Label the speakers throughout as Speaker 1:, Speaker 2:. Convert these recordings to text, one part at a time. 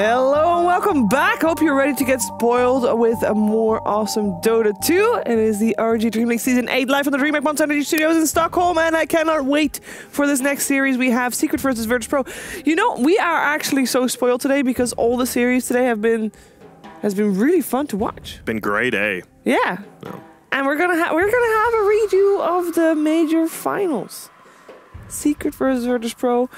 Speaker 1: Hello and welcome back. Hope you're ready to get spoiled with a more awesome Dota 2. It is the ROG DreamLeague Season 8 live from the DreamLeague Monster Energy Studios in Stockholm, and I cannot wait for this next series. We have Secret versus Virtus Pro. You know, we are actually so spoiled today because all the series today has been really fun to watch.
Speaker 2: Been great, eh?
Speaker 1: Yeah. Oh. And we're gonna have a redo of the major finals. Secret versus Virtus Pro.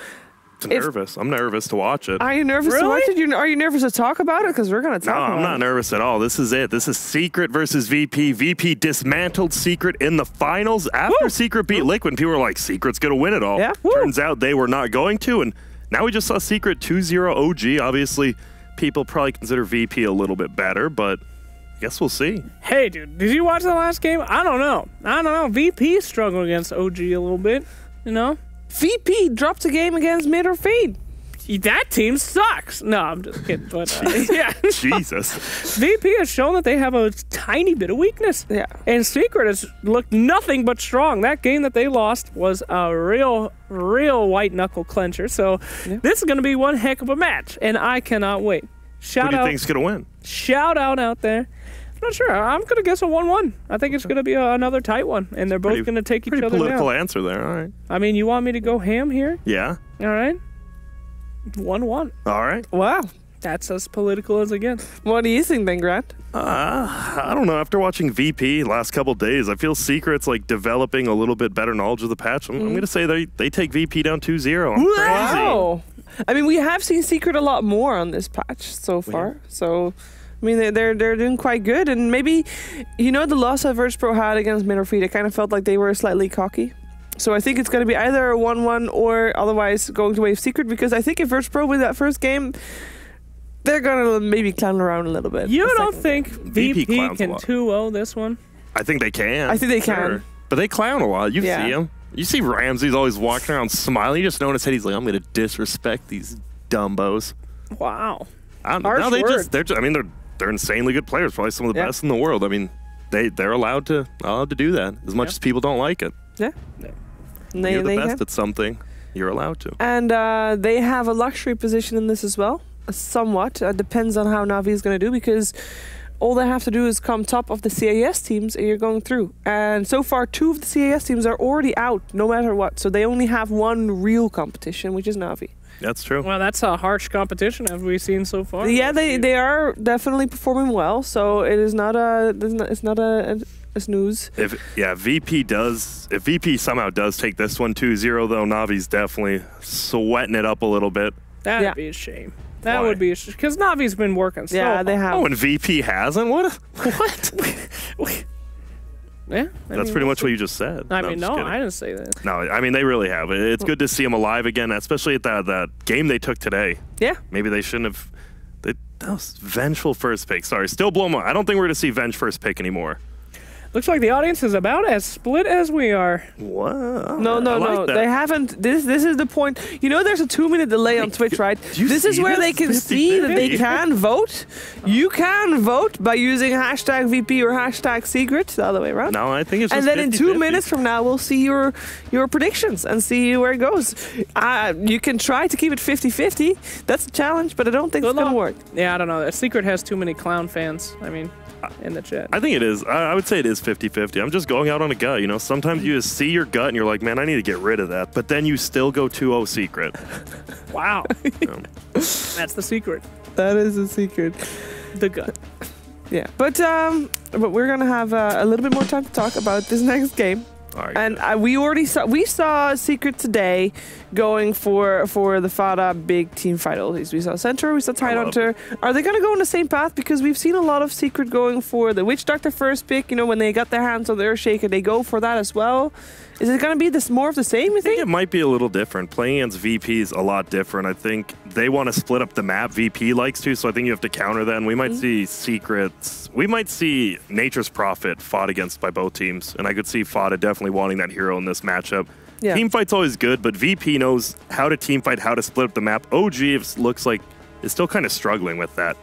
Speaker 2: I'm nervous to watch it.
Speaker 1: Are you nervous to watch it? Are you nervous to talk about it? Because we're going to talk about it.
Speaker 2: No, I'm not nervous at all. This is it. This is Secret versus VP. VP dismantled Secret in the finals after Secret beat Liquid. People were like, Secret's going to win it all.
Speaker 1: Yeah.
Speaker 2: Turns out they were not going to. And now we just saw Secret 2-0 OG. Obviously, people probably consider VP a little bit better, but I guess we'll see.
Speaker 3: Hey, dude, did you watch the last game? I don't know. VP struggled against OG a little bit, you know?
Speaker 1: VP dropped a game against Mid or Fade.
Speaker 3: That team sucks. No, I'm just kidding. But yeah,
Speaker 2: Jesus.
Speaker 3: VP has shown that they have a tiny bit of weakness.
Speaker 1: Yeah,
Speaker 3: and Secret has looked nothing but strong. That game that they lost was a real white knuckle clencher. So this is going to be one heck of a match, and I cannot wait.
Speaker 2: Who do you think's going to win?
Speaker 3: Shout out there. I'm not sure. I'm going to guess a 1-1. I think it's going to be another tight one, and they're both going to take each other down.
Speaker 2: Pretty political answer there. All right.
Speaker 3: I mean, you want me to go ham here?
Speaker 2: Yeah.
Speaker 3: All right. 1-1.
Speaker 2: All right.
Speaker 1: Wow.
Speaker 3: That's as political as it gets.
Speaker 1: What do you think then, Grant?
Speaker 2: I don't know. After watching VP last couple days, I feel Secret's like developing a little bit better knowledge of the patch. I'm going to say they take VP down 2-0. I'm crazy.
Speaker 1: Wow. I mean, we have seen Secret a lot more on this patch so far. So, I mean, they're doing quite good. And maybe, you know, the loss that Virtus Pro had against Mid or Fade, it kind of felt like they were slightly cocky. So I think it's going to be either a 1-1 or otherwise going to wave Secret, because I think if Virtus Pro win that first game, they're going to maybe clown around a little bit.
Speaker 3: You don't think VP can 2-0 this one?
Speaker 2: I think they can.
Speaker 1: I think they can.
Speaker 2: But they clown a lot. You see them. You see Ramsey's always walking around smiling. You just notice that he's like, I'm going to disrespect these dumbos.
Speaker 3: Wow.
Speaker 2: They're insanely good players, probably some of the best in the world. I mean, they're allowed to do that as much as people don't like it.
Speaker 1: Yeah.
Speaker 2: You're the best at something. You're allowed to.
Speaker 1: And they have a luxury position in this as well. Somewhat. Depends on how Na'Vi is going to do, because all they have to do is come top of the CIS teams and you're going through. And so far, 2 of the CIS teams are already out, no matter what. So they only have one real competition, which is Na'Vi.
Speaker 2: That's true.
Speaker 3: Well, that's a harsh competition, as we've seen so far.
Speaker 1: Yeah, they are definitely performing well. So it is not a snooze.
Speaker 2: If VP somehow does take this one 2-0, though, Na'Vi's definitely sweating it up a little bit.
Speaker 3: That'd be a shame. That would be a shame, because Na'Vi's been working so hard.
Speaker 1: They have.
Speaker 2: Oh, and VP hasn't? What?
Speaker 3: Yeah,
Speaker 2: that's pretty much what you just said.
Speaker 3: I didn't say that.
Speaker 2: No, I mean, they really have. It's good to see them alive again, especially at that game they took today.
Speaker 1: Yeah.
Speaker 2: Maybe they shouldn't have. That was vengeful first pick. Sorry, still blow my. I don't think we're going to see Venge first pick anymore.
Speaker 3: Looks like the audience is about as split as we are.
Speaker 2: What?
Speaker 1: No. They haven't. This is the point. You know, there's a 2-minute delay on Twitch, right? This is where they can see that they can vote. You can vote by using hashtag VP or hashtag Secret, the other way around.
Speaker 2: No, I think it's just
Speaker 1: and then in 2 minutes from now, we'll see your predictions and see where it goes. You can try to keep it 50-50. That's a challenge, but I don't think it's going to work.
Speaker 3: Yeah, I don't know. Secret has too many clown fans. I mean, in the chat.
Speaker 2: I think it is. I would say it is 50-50. I'm just going out on a gut. You know, sometimes you just see your gut and you're like, man, I need to get rid of that. But then you still go 2-0 Secret.
Speaker 3: Wow. That's the secret.
Speaker 1: That is the secret.
Speaker 3: The gut.
Speaker 1: Yeah. But we're going to have a little bit more time to talk about this next game.
Speaker 2: Right.
Speaker 1: And we saw Secret today going for the FADA big team fight. We saw Centaur, we saw Tidehunter. Are they going to go on the same path? Because we've seen a lot of Secret going for the Witch Doctor first pick. You know, when they got their hands on the Earthshaker, they go for that as well. Is it going to be more of the same, you think?
Speaker 2: I think it might be a little different. Playing against VP is a lot different. I think they want to split up the map. VP likes to, so I think you have to counter that. And we might see Secrets. We might see Nature's Prophet fought against by both teams. And I could see FADA definitely wanting that hero in this matchup. Yeah. Team fight's always good, but VP knows how to team fight, how to split up the map. OG looks like is still kind of struggling with that.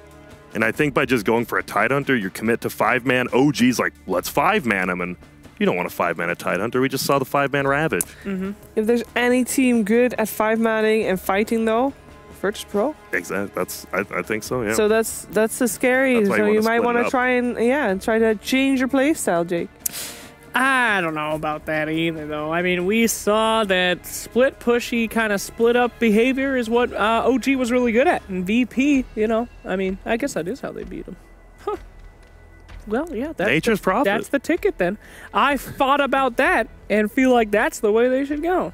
Speaker 2: And I think by just going for a Tidehunter, you commit to 5-man. OG's like, let's 5-man him. And you don't want a 5-man at Tidehunter. We just saw the 5-man Ravage.
Speaker 1: If there's any team good at 5-manning and fighting, though, Virtus Pro.
Speaker 2: Exactly. I think so. Yeah.
Speaker 1: So that's the scary.
Speaker 2: That's why
Speaker 1: So
Speaker 2: you
Speaker 1: you
Speaker 2: wanna
Speaker 1: might
Speaker 2: split
Speaker 1: want
Speaker 2: it
Speaker 1: to
Speaker 2: up.
Speaker 1: try to change your playstyle, Jake.
Speaker 3: I don't know about that either, though. I mean, we saw that split pushy kind of split up behavior is what OG was really good at. And VP, you know, I mean, I guess that is how they beat him. Huh. Well, yeah.
Speaker 2: Nature's prophet.
Speaker 3: That's the ticket then. I thought about that and feel like that's the way they should go.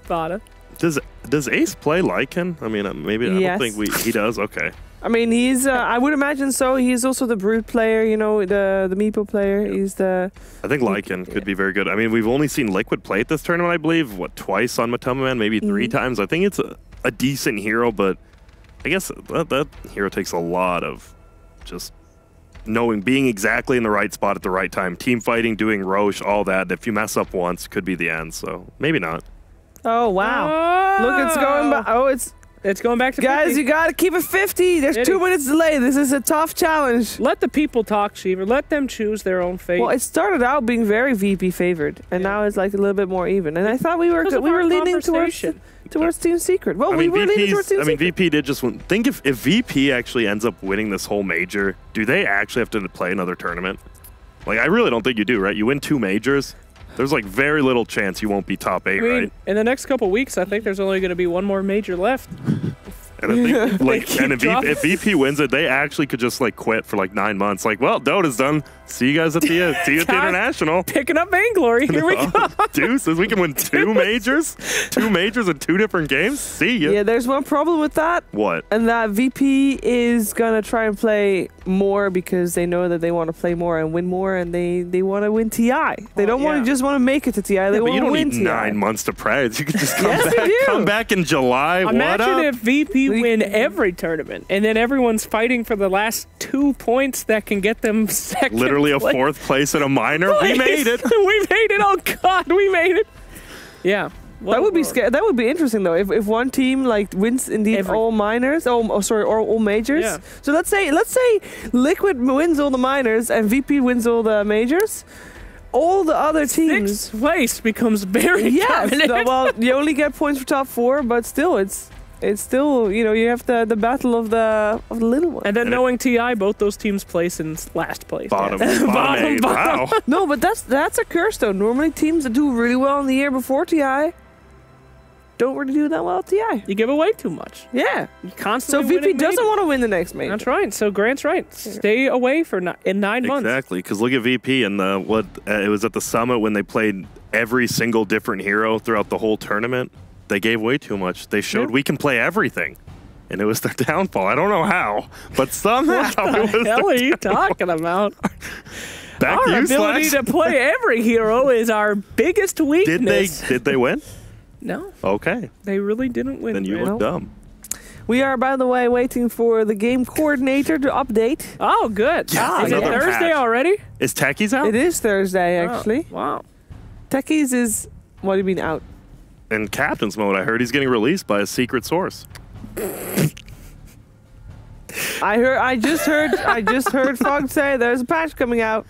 Speaker 3: Thought.
Speaker 2: Does Ace play Lycan? I mean, maybe
Speaker 1: Yes.
Speaker 2: I don't think he does. Okay.
Speaker 1: I mean, he's. I would imagine so. He's also the brute player. You know, the Meepo player.
Speaker 2: Yeah.
Speaker 1: He's the.
Speaker 2: I think Lycan could be very good. I mean, we've only seen Liquid play at this tournament, I believe. What, twice on Matoma Man, maybe 3 times. I think it's a decent hero, but I guess that hero takes a lot of just being exactly in the right spot at the right time, team fighting, doing Roche, all that. If you mess up once, could be the end. So maybe not.
Speaker 1: Oh wow!
Speaker 3: Oh.
Speaker 1: Look, it's going back. Oh,
Speaker 3: It's going back to
Speaker 1: guys.
Speaker 3: 50.
Speaker 1: You gotta keep it 50. There's 2 minutes delay. This is a tough challenge.
Speaker 3: Let the people talk, Sheever. Let them choose their own fate.
Speaker 1: Well, it started out being very VP favored, and now it's like a little bit more even. And I thought we were
Speaker 3: Because of our
Speaker 1: leaning towards
Speaker 3: conversation.
Speaker 1: Team Secret. Well,
Speaker 2: I
Speaker 1: we
Speaker 2: mean,
Speaker 1: were leaning towards Team
Speaker 2: I mean,
Speaker 1: Secret.
Speaker 2: VP did just win. Think if VP actually ends up winning this whole major, do they actually have to play another tournament? Like, I really don't think you do, right? You win 2 majors. There's like very little chance you won't be top 8,
Speaker 3: I mean,
Speaker 2: right?
Speaker 3: in the next couple weeks, I think there's only going to be one more major left.
Speaker 2: And I think, like,
Speaker 3: keep
Speaker 2: and if VP wins it, they actually could just like quit for like 9 months. Like, well, Dota's done. See you guys at the see you at the
Speaker 3: Time.
Speaker 2: international.
Speaker 3: Picking up Vainglory. Here we go.
Speaker 2: Deuces, we can win 2 majors, 2 majors in 2 different games. See ya.
Speaker 1: Yeah, there's one problem with that,
Speaker 2: What?
Speaker 1: and that VP is gonna try and play more because they know that they want to play more and win more, and they want to win TI. They don't want
Speaker 3: yeah.
Speaker 1: to just want to make it to TI. They
Speaker 2: But
Speaker 1: want
Speaker 2: you
Speaker 1: to
Speaker 2: don't
Speaker 1: win
Speaker 2: need
Speaker 1: TI.
Speaker 2: 9 months to practice. You could just come
Speaker 1: Yes, you
Speaker 2: back.
Speaker 1: do.
Speaker 2: Come back in July. What
Speaker 3: Imagine
Speaker 2: up?
Speaker 3: if VP win every tournament, and then everyone's fighting for the last 2 points that can get them second.
Speaker 2: Literally a
Speaker 3: place.
Speaker 2: 4th place in a minor. We made it.
Speaker 3: We made it. Oh God, we made it. Yeah.
Speaker 1: That would be scary. That would be interesting though. If one team like wins indeed all minors, or all majors.
Speaker 3: Yeah.
Speaker 1: So let's say Liquid wins all the minors and VP wins all the majors. All the other teams.
Speaker 3: 6th place becomes very
Speaker 1: Yes.
Speaker 3: dominant.
Speaker 1: Well, you only get points for top 4, but still, it's still, you know, you have the battle of the little one.
Speaker 3: And then knowing TI, both those teams place in last place.
Speaker 2: Bottom.
Speaker 3: Bottom,
Speaker 2: Bottom 8.
Speaker 3: bottom.
Speaker 2: Wow.
Speaker 1: No, but that's a curse though. Normally teams that do really well in the year before TI don't really do that well at TI.
Speaker 3: You give away too much.
Speaker 1: Yeah.
Speaker 3: You
Speaker 1: So
Speaker 3: constantly
Speaker 1: VP
Speaker 3: winning
Speaker 1: doesn't
Speaker 3: majors.
Speaker 1: want to win the next major.
Speaker 3: That's right. So Grant's right. Stay away for in 9 months.
Speaker 2: Exactly, because look at VP and it was at the summit when they played every single different hero throughout the whole tournament. They gave way too much. They showed we can play everything, and it was their downfall. I don't know how, but somehow
Speaker 3: What
Speaker 2: it was
Speaker 3: the hell
Speaker 2: their
Speaker 3: are you talking about?
Speaker 2: Back
Speaker 3: Our
Speaker 2: to you,
Speaker 3: ability
Speaker 2: Slacks.
Speaker 3: to play every hero is our biggest weakness.
Speaker 2: Did they win?
Speaker 3: No,
Speaker 2: Okay,
Speaker 3: they really didn't win.
Speaker 2: then you
Speaker 3: Grant.
Speaker 2: look dumb.
Speaker 1: We are, by the way, waiting for the game coordinator to update.
Speaker 3: Oh, good.
Speaker 2: Yeah,
Speaker 3: Is it
Speaker 2: another
Speaker 3: Thursday
Speaker 2: patch.
Speaker 3: already?
Speaker 2: Is Techies out?
Speaker 1: It is Thursday, actually.
Speaker 3: Oh, wow.
Speaker 1: Techies is, what do you mean out?
Speaker 2: In Captain's mode, I heard he's getting released by a secret source.
Speaker 1: I just heard Fog say there's a patch coming out.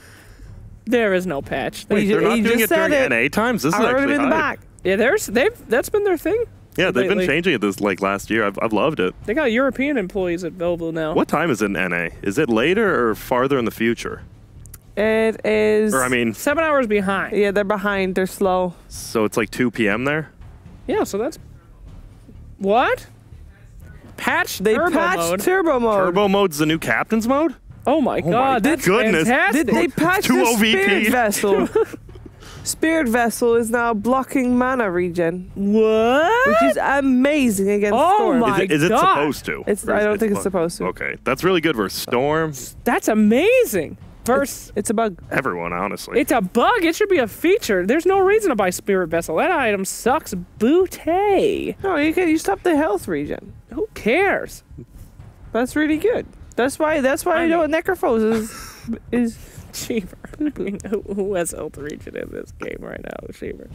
Speaker 3: There is no patch.
Speaker 2: Wait, they're not
Speaker 1: he
Speaker 2: doing
Speaker 1: just
Speaker 2: it during
Speaker 1: said
Speaker 2: NA times? This
Speaker 1: I
Speaker 2: is
Speaker 1: heard him
Speaker 2: actually
Speaker 1: in the
Speaker 2: hype.
Speaker 1: back.
Speaker 3: Yeah, that's been their thing.
Speaker 2: Yeah, they've been
Speaker 3: lately.
Speaker 2: changing it this like last year. I've loved it.
Speaker 3: They got European employees at Belleville now.
Speaker 2: What time is it in NA? Is it later or farther in the future?
Speaker 1: It is.
Speaker 2: Or I mean,
Speaker 3: 7 hours behind.
Speaker 1: Yeah, they're behind. They're slow.
Speaker 2: so it's like 2 p.m. there?
Speaker 3: Yeah, so that's what? Patch
Speaker 1: They
Speaker 3: turbo
Speaker 1: patched
Speaker 3: mode.
Speaker 1: turbo mode.
Speaker 2: Turbo mode's the new captain's mode?
Speaker 3: Oh my god, that's
Speaker 2: goodness.
Speaker 3: fantastic.
Speaker 1: They patched
Speaker 2: Two
Speaker 1: the
Speaker 2: OVP.
Speaker 1: Spirit Vessel. Spirit Vessel is now blocking mana regen,
Speaker 3: What?
Speaker 1: which is amazing against
Speaker 3: Oh
Speaker 1: Storm.
Speaker 3: my-
Speaker 2: Is it
Speaker 3: God.
Speaker 2: supposed to?
Speaker 1: It's.
Speaker 2: Or
Speaker 1: I
Speaker 2: is
Speaker 1: don't
Speaker 2: it
Speaker 1: think it's
Speaker 2: fun?
Speaker 1: supposed to.
Speaker 2: Okay, that's really good versus Storm.
Speaker 3: That's amazing. Versus
Speaker 1: It's a bug.
Speaker 2: Everyone, honestly.
Speaker 3: it's a bug. It should be a feature. There's no reason to buy Spirit Vessel. That item sucks bootay.
Speaker 1: No, you stop the health regen.
Speaker 3: Who cares?
Speaker 1: That's really good. That's why
Speaker 3: I
Speaker 1: you know Necrophos is
Speaker 3: Cheaper. I mean, who has health region in this game right now? Cheaper.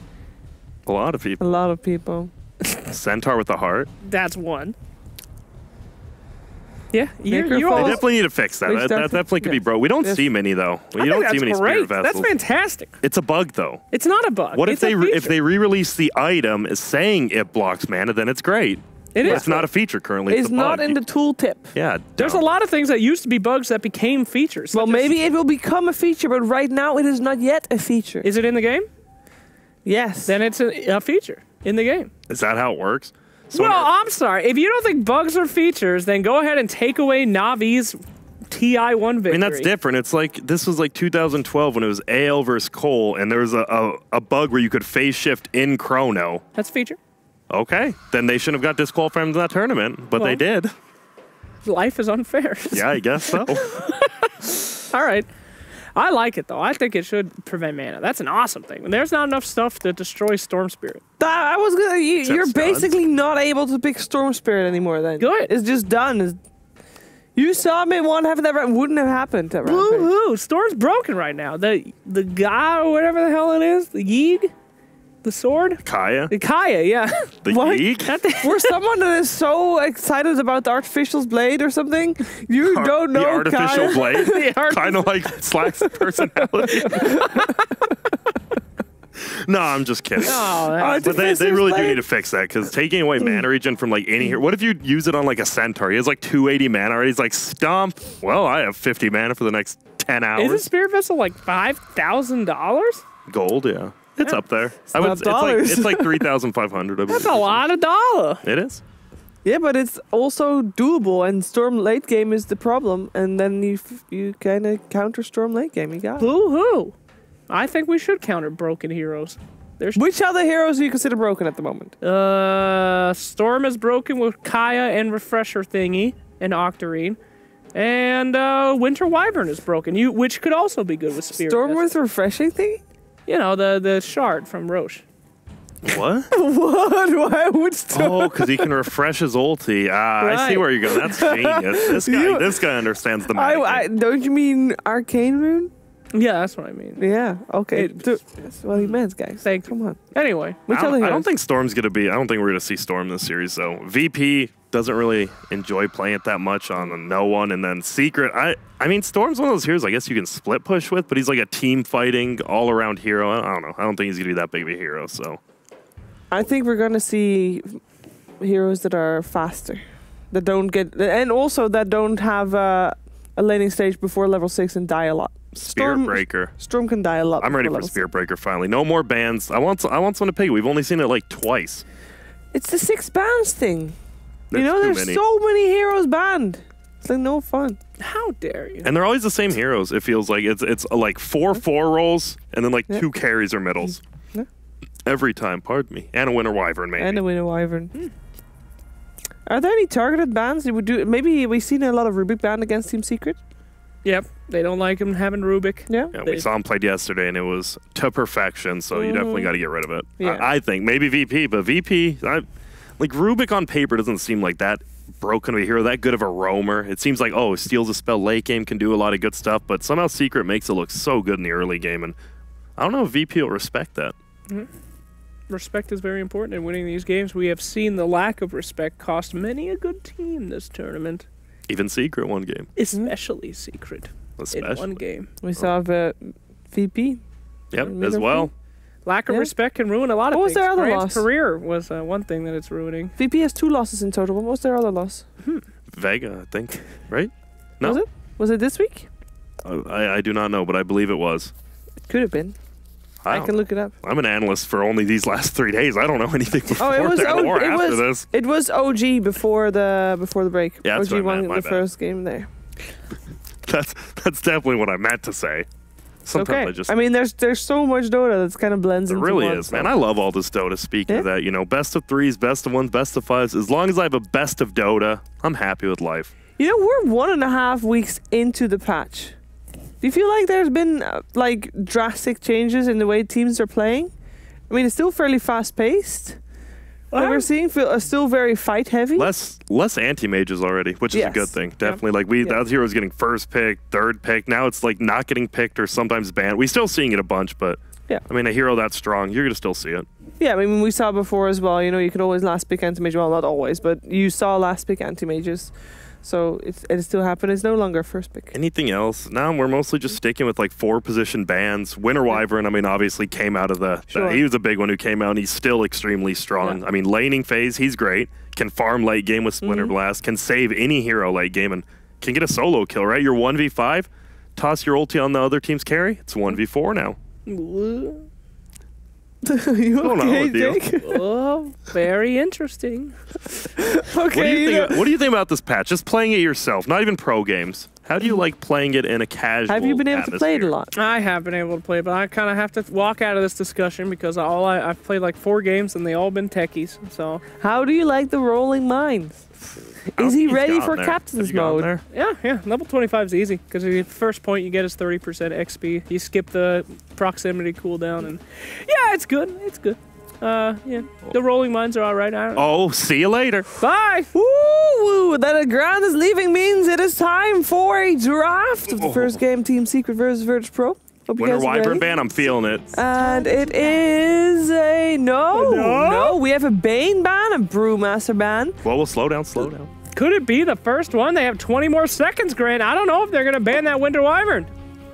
Speaker 2: A lot of
Speaker 1: a
Speaker 2: people.
Speaker 1: lot of people.
Speaker 2: Centaur with the heart.
Speaker 3: That's one. Yeah, you
Speaker 1: Necrophos.
Speaker 2: They
Speaker 3: almost,
Speaker 2: definitely need to fix that.
Speaker 1: Which
Speaker 2: That definitely could be
Speaker 1: yes.
Speaker 2: broke. We don't
Speaker 1: Yes.
Speaker 2: see many though.
Speaker 3: I
Speaker 2: You
Speaker 3: think
Speaker 2: don't
Speaker 3: that's
Speaker 2: see many
Speaker 3: great.
Speaker 2: spirit vessels.
Speaker 3: That's fantastic.
Speaker 2: It's a bug though.
Speaker 3: It's not a bug.
Speaker 2: What if
Speaker 3: It's a
Speaker 2: if
Speaker 3: feature.
Speaker 2: they re-release the item as saying it blocks mana? Then it's great.
Speaker 3: It is.
Speaker 2: It's not a feature currently.
Speaker 1: It's
Speaker 2: a
Speaker 1: not
Speaker 2: bug.
Speaker 1: in the tooltip.
Speaker 2: Yeah.
Speaker 3: There's a lot of things that used to be bugs that became features.
Speaker 1: Well, maybe it will become a feature, but right now it is not yet a feature.
Speaker 3: Is it in the game?
Speaker 1: Yes.
Speaker 3: Then it's a feature in the game.
Speaker 2: Is that how it works? So
Speaker 3: Well, I'm sorry. If you don't think bugs are features, then go ahead and take away Navi's TI1 victory.
Speaker 2: I mean, that's different. It's like, this was like 2012 when it was AL versus Cole, and there was a bug where you could phase shift in Chrono.
Speaker 3: That's a feature.
Speaker 2: Okay. Then they shouldn't have got disqualified from that tournament, but they did.
Speaker 3: Life is unfair.
Speaker 2: Yeah, I guess so.
Speaker 3: All right. I like it, though. I think it should prevent mana. That's an awesome thing. There's not enough stuff to destroy Storm Spirit.
Speaker 1: I was gonna. You're
Speaker 2: stuns?
Speaker 1: basically not able to pick Storm Spirit anymore. Then
Speaker 3: Good.
Speaker 1: It's just done. You saw me one half of that round. Wouldn't have happened. That round.
Speaker 3: Woohoo! Storm's broken right now. The guy or whatever the hell it is, the Yeeg, the sword,
Speaker 2: Kaya?
Speaker 3: the Kaya, yeah.
Speaker 2: The
Speaker 1: What?
Speaker 2: Yeek?
Speaker 1: For someone that is so excited about the Artificial's Blade or something, you don't know
Speaker 2: The artificial
Speaker 1: Kaya.
Speaker 2: blade?
Speaker 3: art-
Speaker 2: Kind of like Slack's personality. No, I'm just kidding.
Speaker 3: Oh,
Speaker 2: But they really do
Speaker 1: Blade?
Speaker 2: need to fix that, because taking away mana regen from like any hero. What if you use it on like a centaur? He has like 280 mana already. He's like, stomp. Well, I have 50 mana for the next 10 hours.
Speaker 3: Isn't Spirit Vessel like $5,000?
Speaker 2: Gold, yeah. It's up there.
Speaker 1: not dollars.
Speaker 2: It's like 3,500. I believe.
Speaker 3: That's a lot of dollar.
Speaker 2: It is.
Speaker 1: Yeah, but it's also doable, and Storm late game is the problem, and then you kind of counter Storm late game. You got it.
Speaker 3: Boo-hoo. I think we should counter broken heroes. There's
Speaker 1: Which other heroes do you consider broken at the moment?
Speaker 3: Storm is broken with Kaya and Refresher Thingy and Octarine. And Winter Wyvern is broken, which could also be good with Spirit.
Speaker 1: Storm
Speaker 3: Vessel.
Speaker 1: with refreshing thing?
Speaker 3: You know, the shard from Roche.
Speaker 2: What?
Speaker 1: What? Why would Storm?
Speaker 2: Oh, because he can refresh his ulti. I see
Speaker 3: Right.
Speaker 2: where you're going. That's genius. This guy understands the meta.
Speaker 1: Don't you mean Arcane Rune?
Speaker 3: Yeah, that's what I mean.
Speaker 1: Yeah. Okay.
Speaker 3: It-
Speaker 1: That's what he meant, guys.
Speaker 3: Thank you.
Speaker 1: Come on.
Speaker 3: Anyway,
Speaker 1: Which other
Speaker 2: I
Speaker 1: heroes?
Speaker 2: don't think Storm's going to be. I don't think we're going to see Storm this series, though. VP doesn't really enjoy playing it that much on a no one. And then Secret, I mean, Storm's one of those heroes I guess you can split push with, but he's like a team fighting, all around hero. I don't know. I don't think he's going to be that big of a hero, so.
Speaker 1: I think we're gonna see heroes that are faster, that don't get, and also that don't have a laning stage before level 6 and die a lot.
Speaker 2: Spirit Breaker.
Speaker 1: Storm can die a lot.
Speaker 2: I'm ready
Speaker 1: before
Speaker 2: for
Speaker 1: level
Speaker 2: Spirit Breaker finally. No more bans. I want someone to pick it. We've only seen it like twice.
Speaker 1: 6. It's the 6 bans thing.
Speaker 2: That's
Speaker 1: you know,
Speaker 2: too
Speaker 1: there's
Speaker 2: many.
Speaker 1: so many heroes banned. It's like no fun.
Speaker 3: how dare you?
Speaker 2: And they're always the same heroes. It feels like it's like 4 rolls and then like 2 carries or middles.
Speaker 1: Yeah.
Speaker 2: Every time, pardon me. And a Winter Wyvern, maybe.
Speaker 1: And a Winter Wyvern. Are there any targeted bans you would do? Maybe we've seen a lot of Rubik banned against Team Secret.
Speaker 3: Yep, they don't like him having Rubik.
Speaker 1: Yeah.
Speaker 2: Yeah, we saw him played yesterday, and it was to perfection. So you definitely got to get rid of it.
Speaker 1: Yeah.
Speaker 2: I think maybe VP, but VP, like Rubik on paper doesn't seem like that broken of a hero, that good of a roamer. It seems like steals a spell late game, can do a lot of good stuff, but somehow Secret makes it look so good in the early game, and I don't know if VP will respect that.
Speaker 3: Respect is very important in winning these games. We have seen the lack of respect cost many a good team this tournament,
Speaker 2: Even Secret one game,
Speaker 3: especially Secret in
Speaker 2: especially.
Speaker 3: one game.
Speaker 1: We saw the VP.
Speaker 2: Yep,
Speaker 1: Middle
Speaker 2: as well.
Speaker 3: Lack of
Speaker 1: Yeah.
Speaker 3: respect can ruin a lot of
Speaker 1: What was
Speaker 3: things.
Speaker 1: their other
Speaker 3: Grant's
Speaker 1: loss?
Speaker 3: career was one thing that it's ruining.
Speaker 1: VP has 2 losses in total. What was their other loss?
Speaker 2: Vega, I think, right? No,
Speaker 1: Was it? Was it this week?
Speaker 2: I do not know, but I believe it was.
Speaker 1: It could have been. I
Speaker 2: Wow.
Speaker 1: can look it up.
Speaker 2: I'm an analyst for only these last 3 days. I don't know anything before
Speaker 1: Oh, it was
Speaker 2: that or
Speaker 1: it
Speaker 2: after
Speaker 1: was
Speaker 2: this.
Speaker 1: it was OG before the break.
Speaker 2: Yeah, that's
Speaker 1: OG
Speaker 2: what I
Speaker 1: won
Speaker 2: meant, my
Speaker 1: the
Speaker 2: bad.
Speaker 1: first game there.
Speaker 2: That's definitely what I meant to say. Sometimes
Speaker 1: Okay.
Speaker 2: I just.
Speaker 1: I mean, there's so much Dota that's kind of blends
Speaker 2: It
Speaker 1: into
Speaker 2: really
Speaker 1: one,
Speaker 2: is,
Speaker 1: so.
Speaker 2: man. I love all this Dota. Speaking of
Speaker 1: Yeah.
Speaker 2: that, best of 3s, best of 1s, best of 5s. As long as I have a best of Dota, I'm happy with life.
Speaker 1: You know, we're 1.5 weeks into the patch. Do you feel like there's been like drastic changes in the way teams are playing? I mean, it's still fairly fast paced. What we're seeing still very fight heavy.
Speaker 2: Less anti-mages already, which is a
Speaker 1: Yes.
Speaker 2: good thing. Definitely, like that hero's getting first pick, third pick. Now it's like not getting picked or sometimes banned. We still seeing it a bunch, but
Speaker 1: Yeah.
Speaker 2: I mean, a hero that strong, you're gonna still see it.
Speaker 1: Yeah, I mean, we saw before as well. You know, you could always last pick anti-mage. Well, not always, but you saw last pick anti-mages. So it still happened. It's no longer first pick.
Speaker 2: Anything else? No, we're mostly just sticking with like 4 position bans. Winter Wyvern, I mean, obviously came out of he was a big one who came out, and he's still extremely strong.
Speaker 1: Yeah.
Speaker 2: I mean, laning phase, he's great. Can farm late game with Splinter Blast. Can save any hero late game, and can get a solo kill, right? You're 1v5. Toss your ulti on the other team's carry. It's 1v4 now.
Speaker 1: You okay,
Speaker 2: with you?
Speaker 1: Jake?
Speaker 3: Oh, very interesting.
Speaker 1: Okay.
Speaker 2: What do you think about this patch? Just playing it yourself, not even pro games. How do you like playing it in a casual
Speaker 1: Have you been able to play it a
Speaker 2: atmosphere?
Speaker 1: lot?
Speaker 3: I have been able to play, but I kind of have to walk out of this discussion because I've played like 4 games and they all been techies. So
Speaker 1: How do you like the rolling mines? Is he ready for captain's mode?
Speaker 3: yeah, level 25 is easy because the first point you get is 30% XP. You skip the proximity cooldown, and yeah, it's good. It's good. Yeah, the rolling mines are all right.
Speaker 2: Oh, see you later.
Speaker 3: Bye.
Speaker 1: Woo! That the ground is leaving means it is time for a draft of the first game, Team Secret versus Virtus Pro. Hope you
Speaker 2: Winter
Speaker 1: guys are
Speaker 2: Wyvern
Speaker 1: ready.
Speaker 2: ban, I'm feeling it.
Speaker 1: And it is a no. We have a Bane ban, a Brewmaster ban.
Speaker 2: Well, we'll slow down, slow down.
Speaker 3: Could it be the first one? They have 20 more seconds, Grant. I don't know if they're going to ban that Winter Wyvern.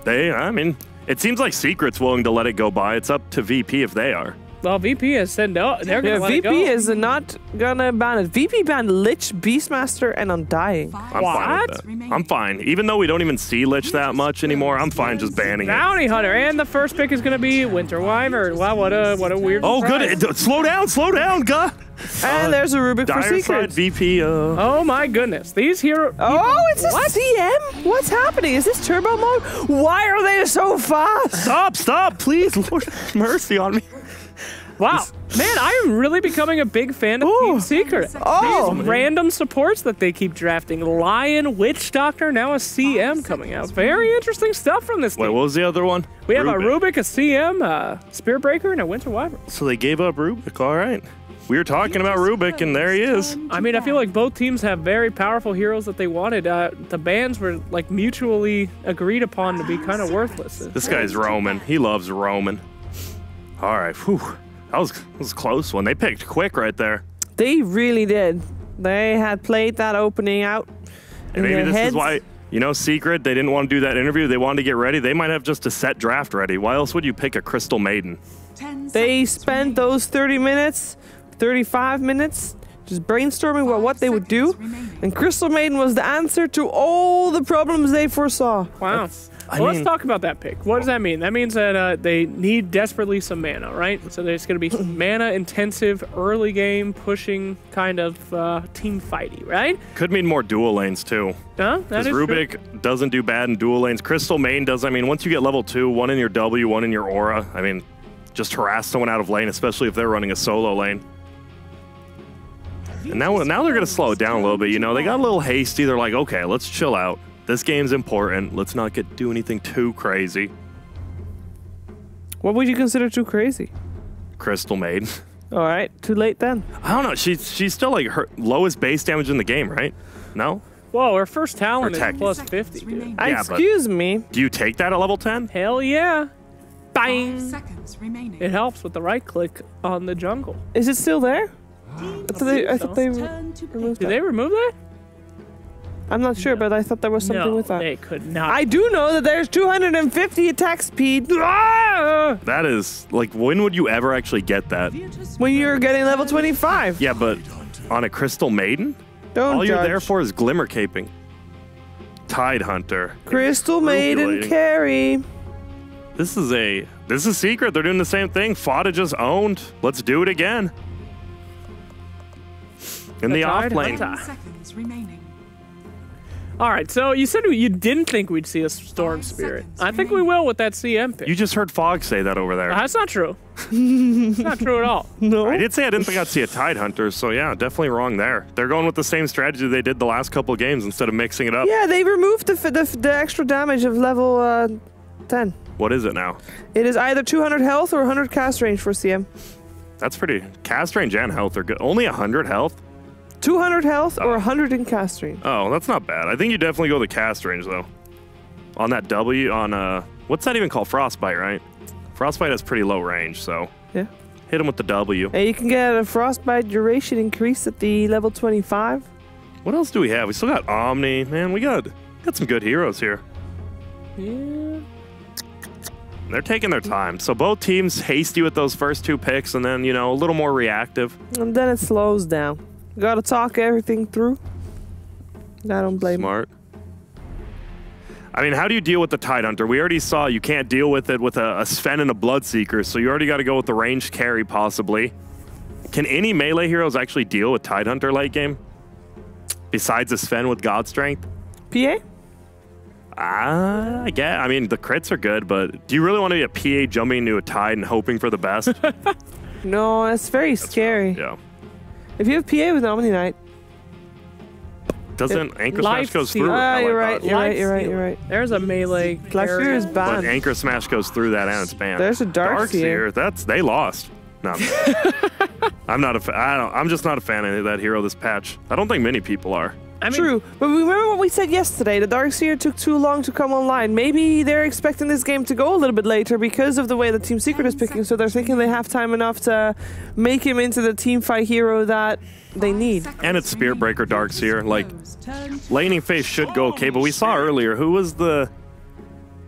Speaker 2: I mean, it seems like Secret's willing to let it go by. It's up to VP if they are.
Speaker 3: Well, VP has said no. They're going to let it go.
Speaker 1: VP is not gonna ban it. VP banned Lich, Beastmaster, and Undying.
Speaker 2: I'm fine with that. I'm fine. Even though we don't even see Lich that much anymore, I'm fine just banning it.
Speaker 3: Bounty Hunter, and the first pick is going to be Winter Wyvern. Wow, what a weird
Speaker 2: Oh,
Speaker 3: surprise.
Speaker 2: good. Slow down, God.
Speaker 1: And there's a Rubik for
Speaker 2: Dire side
Speaker 1: Secret.
Speaker 2: VP.
Speaker 3: Oh my goodness. These hero...
Speaker 1: Oh, it's a
Speaker 3: What?
Speaker 1: CM? What's happening? Is this turbo mode? Why are they so fast?
Speaker 2: Stop, please. Lord, have mercy on me.
Speaker 3: Wow. Man, I am really becoming a big fan of Team Secret.
Speaker 1: Oh.
Speaker 3: These random supports that they keep drafting. Lion, Witch Doctor, now a CM coming out. Very interesting stuff from this
Speaker 2: Wait,
Speaker 3: team.
Speaker 2: what was the other one?
Speaker 3: We have a Rubik, a CM, a Spearbreaker, and a Winter Wyvern.
Speaker 2: So they gave up Rubik. All right. We were talking about Rubik, and there he is.
Speaker 3: I mean, I feel like both teams have very powerful heroes that they wanted. The bans were like mutually agreed upon to be kind of worthless.
Speaker 2: This guy's Roman. He loves Roman. All right. Whew. That was a close one. They picked quick right there.
Speaker 1: They really did. They had played that opening out.
Speaker 2: And maybe this is why, Secret, they didn't want to do that interview. They wanted to get ready. They might have just a set draft ready. Why else would you pick a Crystal Maiden?
Speaker 1: They spent those 30 minutes, 35 minutes, just brainstorming about what they would do. And Crystal Maiden was the answer to all the problems they foresaw.
Speaker 3: Wow. Let's talk about that pick. What does that mean? That means that they need desperately some mana, right? So there's going to be mana intensive, early game, pushing kind of team fighty, right?
Speaker 2: Could mean more dual lanes, too.
Speaker 3: Huh? That
Speaker 2: Because
Speaker 3: is
Speaker 2: Rubik
Speaker 3: true.
Speaker 2: doesn't do bad in dual lanes. Crystal Maiden does. I mean, once you get level 2, one in your W, one in your aura, I mean, just harass someone out of lane, especially if they're running a solo lane. And now they're going to slow it down a little bit. They got a little hasty. They're like, okay, let's chill out. This game's important. Let's not do anything too crazy.
Speaker 1: What would you consider too crazy?
Speaker 2: Crystal Maiden.
Speaker 1: All right, too late then.
Speaker 2: I don't know. She's still like her lowest base damage in the game, right? No?
Speaker 3: Whoa, her first talent
Speaker 2: Or
Speaker 3: is plus 50, dude.
Speaker 2: Yeah, but-
Speaker 1: Excuse me.
Speaker 2: Do you take that at level 10?
Speaker 3: Hell yeah. Bang.
Speaker 4: Seconds remaining.
Speaker 3: It helps with the right click on the jungle.
Speaker 1: Is it still there? I thought they
Speaker 4: Turn to
Speaker 1: removed
Speaker 3: Did
Speaker 1: that.
Speaker 3: they remove that?
Speaker 1: I'm not sure, but I thought there was something
Speaker 3: No,
Speaker 1: with that.
Speaker 3: they could not.
Speaker 1: I do know that there's 250 attack speed. Ah!
Speaker 2: That is, like, when would you ever actually get that?
Speaker 1: When you're getting level 25.
Speaker 2: Yeah, but on a Crystal Maiden?
Speaker 1: Don't
Speaker 2: All you're
Speaker 1: judge.
Speaker 2: there for is Glimmer Caping. Tide Hunter.
Speaker 1: Crystal Maiden
Speaker 2: Regulating.
Speaker 1: carry.
Speaker 2: This is Secret. They're doing the same thing. Fada just owned. Let's do it again. In the off
Speaker 3: Tide
Speaker 2: lane.
Speaker 3: Hunter.
Speaker 4: seconds remaining.
Speaker 3: All right, so you said you didn't think we'd see a Storm
Speaker 4: 5
Speaker 3: Spirit.
Speaker 4: seconds
Speaker 3: I think we will with that CM pick.
Speaker 2: You just heard Fog say that over there.
Speaker 3: That's not true. It's not true at all.
Speaker 1: No.
Speaker 2: I did say I didn't think I'd see a Tide Hunter, so yeah, definitely wrong there. They're going with the same strategy they did the last couple of games instead of mixing it up.
Speaker 1: Yeah, they removed the extra damage of level 10.
Speaker 2: What is it now?
Speaker 1: It is either 200 health or 100 cast range for CM.
Speaker 2: That's pretty. Cast range and health are good. Only 100 health?
Speaker 1: 200 health or 100 in cast range.
Speaker 2: Oh, that's not bad. I think you definitely go the cast range, though. On that W, on, what's that even called? Frostbite, right? Frostbite has pretty low range, so
Speaker 1: Yeah.
Speaker 2: hit him with the W.
Speaker 1: And you can get a frostbite duration increase at the level 25.
Speaker 2: What else do we have? We still got Omni. Man, we got some good heroes here.
Speaker 3: Yeah.
Speaker 2: They're taking their time. So both teams hasty with those first 2 picks and then, you know, a little more reactive.
Speaker 1: And then it slows down. You gotta talk everything through. I don't blame
Speaker 2: Smart. I mean, how do you deal with the Tidehunter? We already saw you can't deal with it with a Sven and a Bloodseeker, so you already got to go with the ranged carry, possibly. Can any melee heroes actually deal with Tidehunter late game? Besides a Sven with God Strength?
Speaker 1: PA?
Speaker 2: I guess. I mean, the crits are good, but do you really want to be a PA jumping into a Tide and hoping for the best?
Speaker 1: No, it's very scary.
Speaker 2: Yeah.
Speaker 1: If you have PA with Omni Knight.
Speaker 2: Doesn't Anchor Smash goes through?
Speaker 1: You're right. You're right.
Speaker 3: There's a melee.
Speaker 1: Black Seer is
Speaker 2: But
Speaker 1: banned.
Speaker 2: Anchor Smash goes through that and it's banned.
Speaker 1: There's a Darkseer.
Speaker 2: They lost. No, I'm just not a fan of that hero this patch. I don't think many people are.
Speaker 3: I mean,
Speaker 1: True, but remember what we said yesterday. The Darkseer took too long to come online. Maybe they're expecting this game to go a little bit later because of the way the Team Secret is picking, so they're thinking they have time enough to make him into the team fight hero that they need.
Speaker 2: And it's Spirit Breaker Darkseer. Like, laning phase should go okay, but we saw earlier, who was the...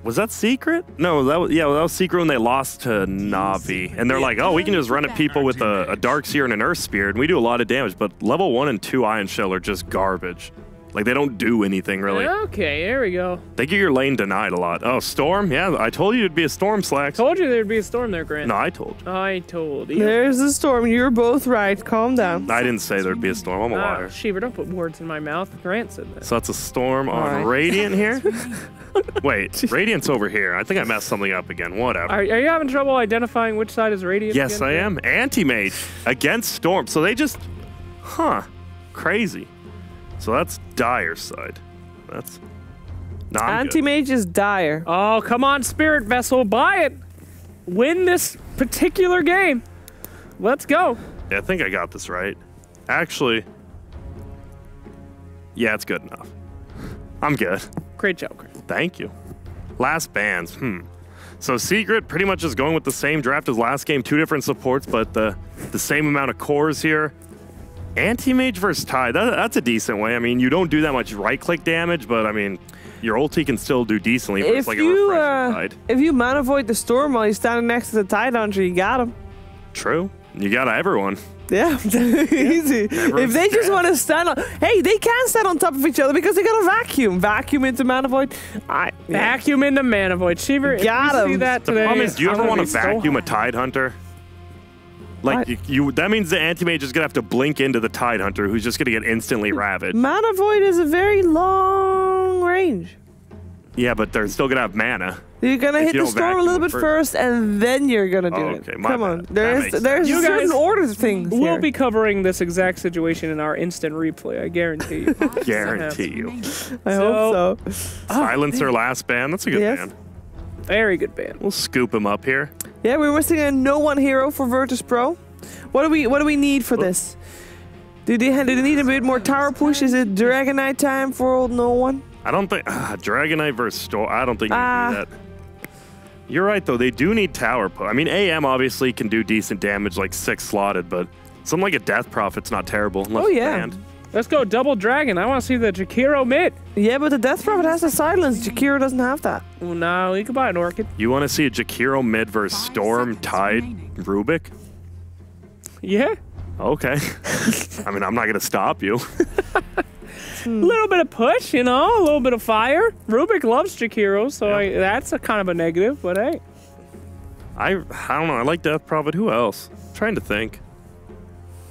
Speaker 2: Was that Secret? No, that was Secret when they lost to Navi. And they're like, oh, we can just run at people with a Darkseer and an Earth Spirit, and we do a lot of damage, but level 1 and 2 Iron Shell are just garbage. Like, they don't do anything, really.
Speaker 3: Okay, there we go.
Speaker 2: They get your lane denied a lot. Oh, Storm? Yeah, I told you it'd be a Storm, Slacks.
Speaker 3: Told you there'd be a storm there, Grant.
Speaker 2: No, I told you.
Speaker 3: I told you.
Speaker 1: There's a storm. You're both right. Calm down.
Speaker 2: I didn't say there'd be a Storm. I'm a liar.
Speaker 3: Shiva, don't put words in my mouth. Grant said that.
Speaker 2: So that's a Storm on
Speaker 1: right.
Speaker 2: Radiant here? Wait, Radiant's over here. I think I messed something up again. Whatever.
Speaker 3: Are you having trouble identifying which side is Radiant?
Speaker 2: Yes,
Speaker 3: again,
Speaker 2: I am. Anti-Mage against Storm. So they just... Crazy. So that's Dire's side. That's...
Speaker 1: Anti-Mage is dire.
Speaker 3: Oh, come on, Spirit Vessel. Buy it. Win this particular game. Let's go.
Speaker 2: Yeah, I think I got this right. Actually... Yeah, it's good enough. I'm good.
Speaker 3: Great job, Grant.
Speaker 2: Thank you. Last bans. So Secret pretty much is going with the same draft as last game. 2 different supports, but the same amount of cores here. Anti-Mage versus Tide. That's a decent way. I mean, you don't do that much right-click damage, but I mean, your ulti can still do decently versus like a refreshing Tide.
Speaker 1: If you mana void the storm while he's standing next to the Tidehunter, you got him.
Speaker 2: True. You got everyone.
Speaker 1: Yeah, easy. If they just want to stand on... Hey, they can stand on top of each other because they got a vacuum. Vacuum into mana void.
Speaker 3: Vacuum into mana void. Shiver,
Speaker 1: Got
Speaker 3: if you see
Speaker 1: him.
Speaker 3: that
Speaker 2: The
Speaker 3: today,
Speaker 2: problem is, do you
Speaker 3: I'm
Speaker 2: ever
Speaker 3: gonna
Speaker 2: want to
Speaker 3: be so
Speaker 2: vacuum a
Speaker 3: high.
Speaker 2: Tidehunter? Like, that means the Anti-Mage is going to have to blink into the Tidehunter, who's just going to get instantly ravaged.
Speaker 1: Mana void is a very long range.
Speaker 2: Yeah, but they're still going to have mana.
Speaker 1: You're gonna
Speaker 2: If
Speaker 1: hit
Speaker 2: you
Speaker 1: the
Speaker 2: don't
Speaker 1: storm a
Speaker 2: vacuum
Speaker 1: little
Speaker 2: it
Speaker 1: bit
Speaker 2: first.
Speaker 1: first, and then you're gonna do it.
Speaker 2: Okay, my
Speaker 1: Come on,
Speaker 2: bad. That
Speaker 1: there's
Speaker 2: makes
Speaker 1: a
Speaker 3: sense.
Speaker 1: certain
Speaker 3: You guys
Speaker 1: order to things.
Speaker 3: We'll
Speaker 1: here.
Speaker 3: be covering this exact situation in our instant replay. I guarantee you.
Speaker 2: Guarantee you.
Speaker 1: I hope so.
Speaker 2: Silencer last ban. That's a good
Speaker 1: Yes.
Speaker 2: ban.
Speaker 3: Very good band.
Speaker 2: We'll scoop him up here.
Speaker 1: Yeah, we're missing a no one hero for Virtus Pro. What do we need for this? Do they need a bit more tower push? Is it Dragonite time for old no one?
Speaker 2: I don't think Dragonite versus Storm. I don't think you can do that. You're right though. They do need tower push. I mean, AM obviously can do decent damage, like 6 slotted, but something like a Death Prophet's not terrible. Unless it's banned.
Speaker 3: Let's go double dragon. I want to see the Jakiro mid.
Speaker 1: Yeah, but the Death Prophet has a silence. Jakiro doesn't have that.
Speaker 3: Oh, no, you can buy an Orchid.
Speaker 2: You want to see a Jakiro mid versus Storm, Tide, Rubik?
Speaker 3: Yeah.
Speaker 2: Okay. I mean, I'm not going to stop you.
Speaker 3: A little bit of push, you know, a little bit of fire. Rubik loves Jakiro, so that's a kind of a negative, but hey.
Speaker 2: I don't know. I like Death Prophet. Who else? I'm trying to think.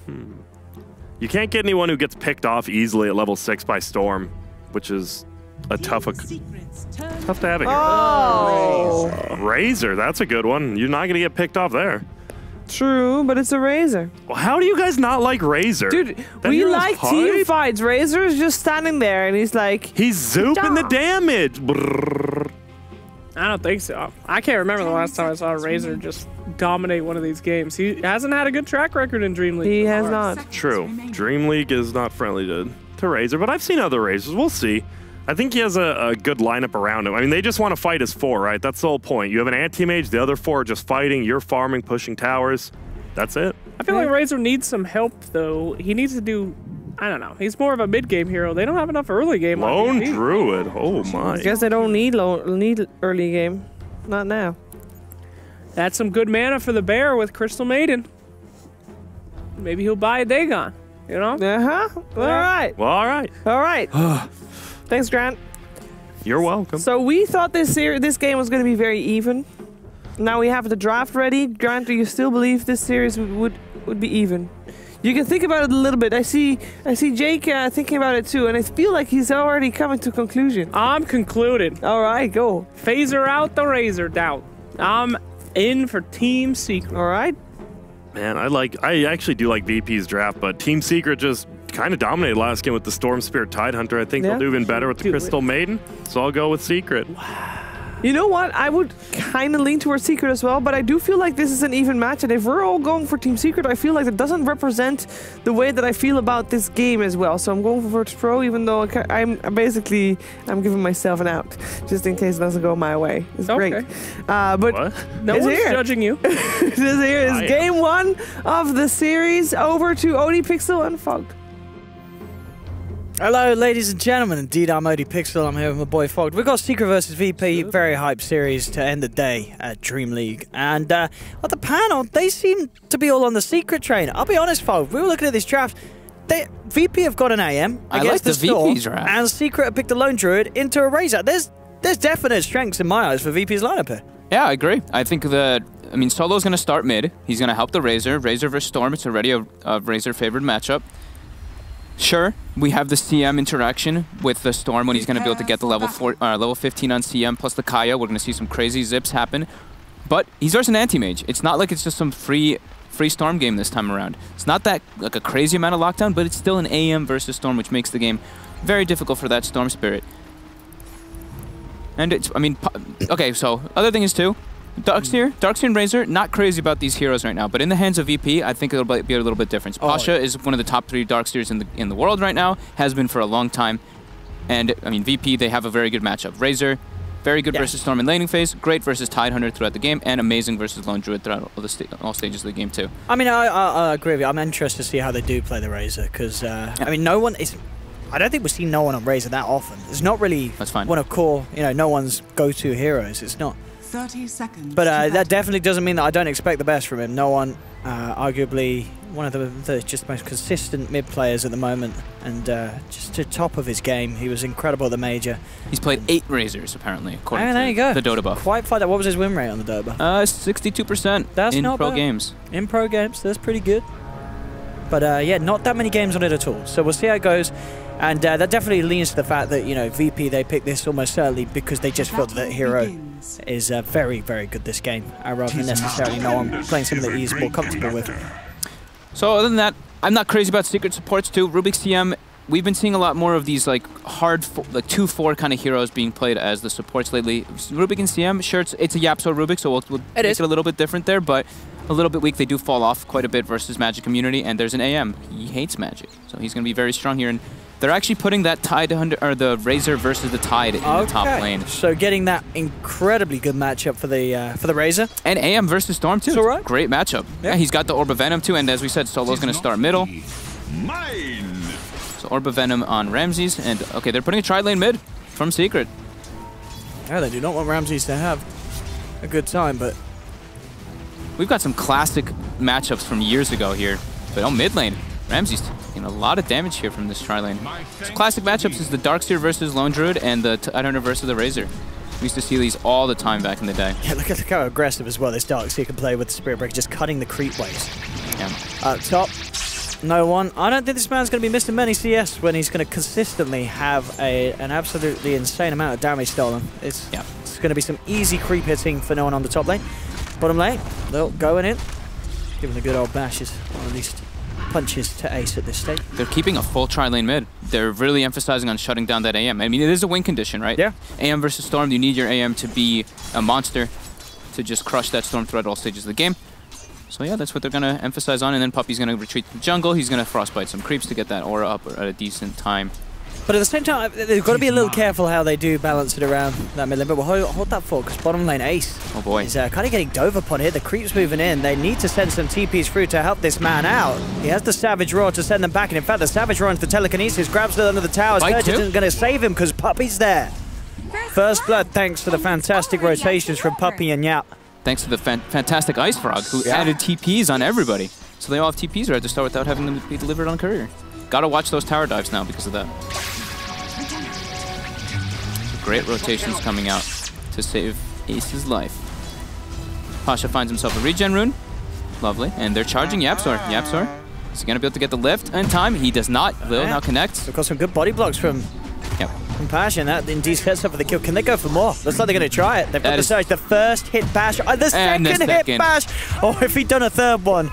Speaker 2: You can't get anyone who gets picked off easily at level 6 by Storm, which is a tough to have it here.
Speaker 1: Oh,
Speaker 2: Razor, that's a good one. You're not going to get picked off there.
Speaker 1: true, but it's a Razor.
Speaker 2: Well, how do you guys not like Razor?
Speaker 1: Dude,
Speaker 2: That
Speaker 1: we
Speaker 2: hero's
Speaker 1: like
Speaker 2: hype.
Speaker 1: team fights. Razor is just standing there, and he's like...
Speaker 2: He's zooping the
Speaker 1: Yeah.
Speaker 2: damage. Brrr.
Speaker 3: I don't think so. I can't remember the last time I saw Razor just dominate one of these games. He hasn't had a good track record in DreamLeague.
Speaker 1: He
Speaker 3: so
Speaker 1: has
Speaker 3: far.
Speaker 1: not.
Speaker 2: True. DreamLeague is not friendly to Razor, but I've seen other Razors. We'll see. I think he has a good lineup around him. I mean, they just want to fight as 4, right? That's the whole point. You have an anti-mage, the other 4 are just fighting, you're farming, pushing towers. That's it.
Speaker 3: I feel like Razor needs some help, though. He needs to do I don't know. He's more of a mid-game hero. They don't have enough early game.
Speaker 2: Lone
Speaker 3: on VP.
Speaker 2: Druid. Oh my.
Speaker 1: I guess they don't need early game. Not now.
Speaker 3: That's some good mana for the bear with Crystal Maiden. Maybe he'll buy a Dagon. You know?
Speaker 1: Uh-huh. All right.
Speaker 2: Well, all right.
Speaker 1: All right. Thanks, Grant.
Speaker 2: You're welcome.
Speaker 1: So we thought this game was going to be very even. Now we have the draft ready. Grant, do you still believe this series would be even? You can think about it a little bit. I see Jake thinking about it too, and I feel like he's already coming to a conclusion.
Speaker 3: I'm concluded.
Speaker 1: All right, go.
Speaker 3: Phaser out the Razor doubt. I'm in for Team Secret.
Speaker 1: All right.
Speaker 2: Man, I actually do like VP's draft, but Team Secret just kind of dominated last game with the Storm Spirit Tidehunter. I think they'll do even better with the Crystal Maiden, so I'll go with Secret.
Speaker 1: You know what? I would kind of lean towards Secret as well, but I do feel like this is an even match, and if we're all going for Team Secret, I feel like it doesn't represent the way that I feel about this game as well. So I'm going for Virtus Pro, even though I'm giving myself an out, just in case it doesn't go my way. It's great. But
Speaker 2: What?
Speaker 3: No one's judging you.
Speaker 1: This here is game 1 of the series. Over to OD Pixel and Fog.
Speaker 4: Hello, ladies and gentlemen. Indeed, I'm OD Pixel. I'm here with my boy Fog. We've got Secret versus VP, very hyped series to end the day at DreamLeague. And at the panel, they seem to be all on the Secret train. I'll be honest, Fog, we were looking at this draft. VP have got an AM against the Storm, draft. And Secret have picked a Lone Druid into a Razor. There's definite strengths in my eyes for VP's lineup here.
Speaker 5: Yeah, I agree. I think Solo's going to start mid. He's going to help the Razor. Razor versus Storm, it's already a Razor-favored matchup. Sure, we have the CM interaction with the Storm when he's going to be able to get the level 15 on CM plus the Kaya. We're going to see some crazy zips happen. But he's versus an anti-mage. It's not like it's just some free Storm game this time around. It's not that like a crazy amount of lockdown, but it's still an AM versus Storm, which makes the game very difficult for that Storm Spirit. And okay, so other thing is too, Darkseer and Razor, not crazy about these heroes right now, but in the hands of VP, I think it'll be a little bit different. Pasha is one of the top 3 Darkseers in the world right now, has been for a long time. And, VP, they have a very good matchup. Razor, very good versus Storm in laning phase, great versus Tidehunter throughout the game, and amazing versus Lone Druid throughout all stages of the game too.
Speaker 4: I agree with you. I'm interested to see how they do play the Razor, because, no one is... I don't think we've seen no one on Razor that often. It's not really one of core, no one's go-to heroes. It's not.
Speaker 6: 30 seconds.
Speaker 4: But that definitely doesn't mean that I don't expect the best from him. No one, arguably one of the just most consistent mid players at the moment, and just to top of his game. He was incredible at the major.
Speaker 5: He's played 8 Razors apparently, according to the Dota buff.
Speaker 4: Quite far. What was his win rate on the Dota buff?
Speaker 5: 62%.
Speaker 4: That's
Speaker 5: in
Speaker 4: not
Speaker 5: pro
Speaker 4: bad.
Speaker 5: games.
Speaker 4: In pro games, that's pretty good. But yeah, not that many games on it at all. So we'll see how it goes. And that definitely leans to the fact that, VP, they picked this almost certainly because they just felt that hero is very, very good this game, rather than necessarily no one playing something that he's more comfortable with.
Speaker 5: So other than that, I'm not crazy about Secret supports too. Rubik CM, we've been seeing a lot more of these hard, 2-4 kind of heroes being played as the supports lately. Rubik and CM, sure, it's a Yapso Rubik, so we'll make it a little bit different there, but a little bit weak. They do fall off quite a bit versus Magic community, and there's an AM. He hates Magic, so he's going to be very strong here. And they're actually putting that Tide or the Razor versus the Tide in the top lane.
Speaker 4: So getting that incredibly good matchup for the Razor.
Speaker 5: And AM versus Storm too.
Speaker 4: All right.
Speaker 5: Great matchup. Yeah, he's got the Orb of Venom too, and as we said, Solo's going to start middle. So Orb of Venom on Ramses, and okay, they're putting a tri-lane mid from Secret.
Speaker 4: Yeah, they do not want Ramses to have a good time, but
Speaker 5: we've got some classic matchups from years ago here. But mid lane, Ramses taking a lot of damage here from this tri-lane. So classic matchups is the Darkseer versus Lone Druid and the Tidehunter versus the Razor. We used to see these all the time back in the day.
Speaker 4: Yeah, look how aggressive as well this Darkseer can play with the Spirit Breaker, just cutting the creep waves.
Speaker 5: Yeah.
Speaker 4: Up top, no one. I don't think this man's going to be missing many CS when he's going to consistently have an absolutely insane amount of damage stolen. It's going to be some easy creep hitting for no one on the top lane. Bottom lane, they'll going in, giving the good old bashes, or at least punches to ace at this stage.
Speaker 5: They're keeping a full tri-lane mid. They're really emphasizing on shutting down that AM. It is a win condition, right?
Speaker 4: Yeah.
Speaker 5: AM versus Storm, you need your AM to be a monster to just crush that Storm throughout all stages of the game. So yeah, that's what they're going to emphasize on, and then Puppy's going to retreat to the jungle. He's going to frostbite some creeps to get that aura up at a decent time.
Speaker 4: But at the same time, they've got to be a little careful how they do balance it around that mid lane. But we'll hold that fort, because bottom lane Ace
Speaker 5: Oh boy.
Speaker 4: is kind of getting dove upon here. The creep's moving in. They need to send some TPs through to help this man out. He has the Savage Roar to send them back. And in fact, the Savage Roar into the telekinesis grabs it under the tower. Sturge isn't going to save him because Puppey's there. First blood thanks to the fantastic rotations from Puppey and Yap.
Speaker 5: Thanks to the fantastic Ice Frog, who added TPs on everybody. So they all have TPs right to start without having them be delivered on courier. Gotta watch those tower dives now because of that. Great rotations coming out to save Ace's life. Pasha finds himself a regen rune. Lovely. And they're charging Yapzor. Yapzor, is he going to be able to get the lift in time? He does not. Lil now connects.
Speaker 4: They've got some good body blocks from Pasha. That indeed sets up for the kill. Can they go for more? Looks like they're going to try it. They've got the Surge. The first hit bash. The second hit bash. Oh, if he'd done a third one,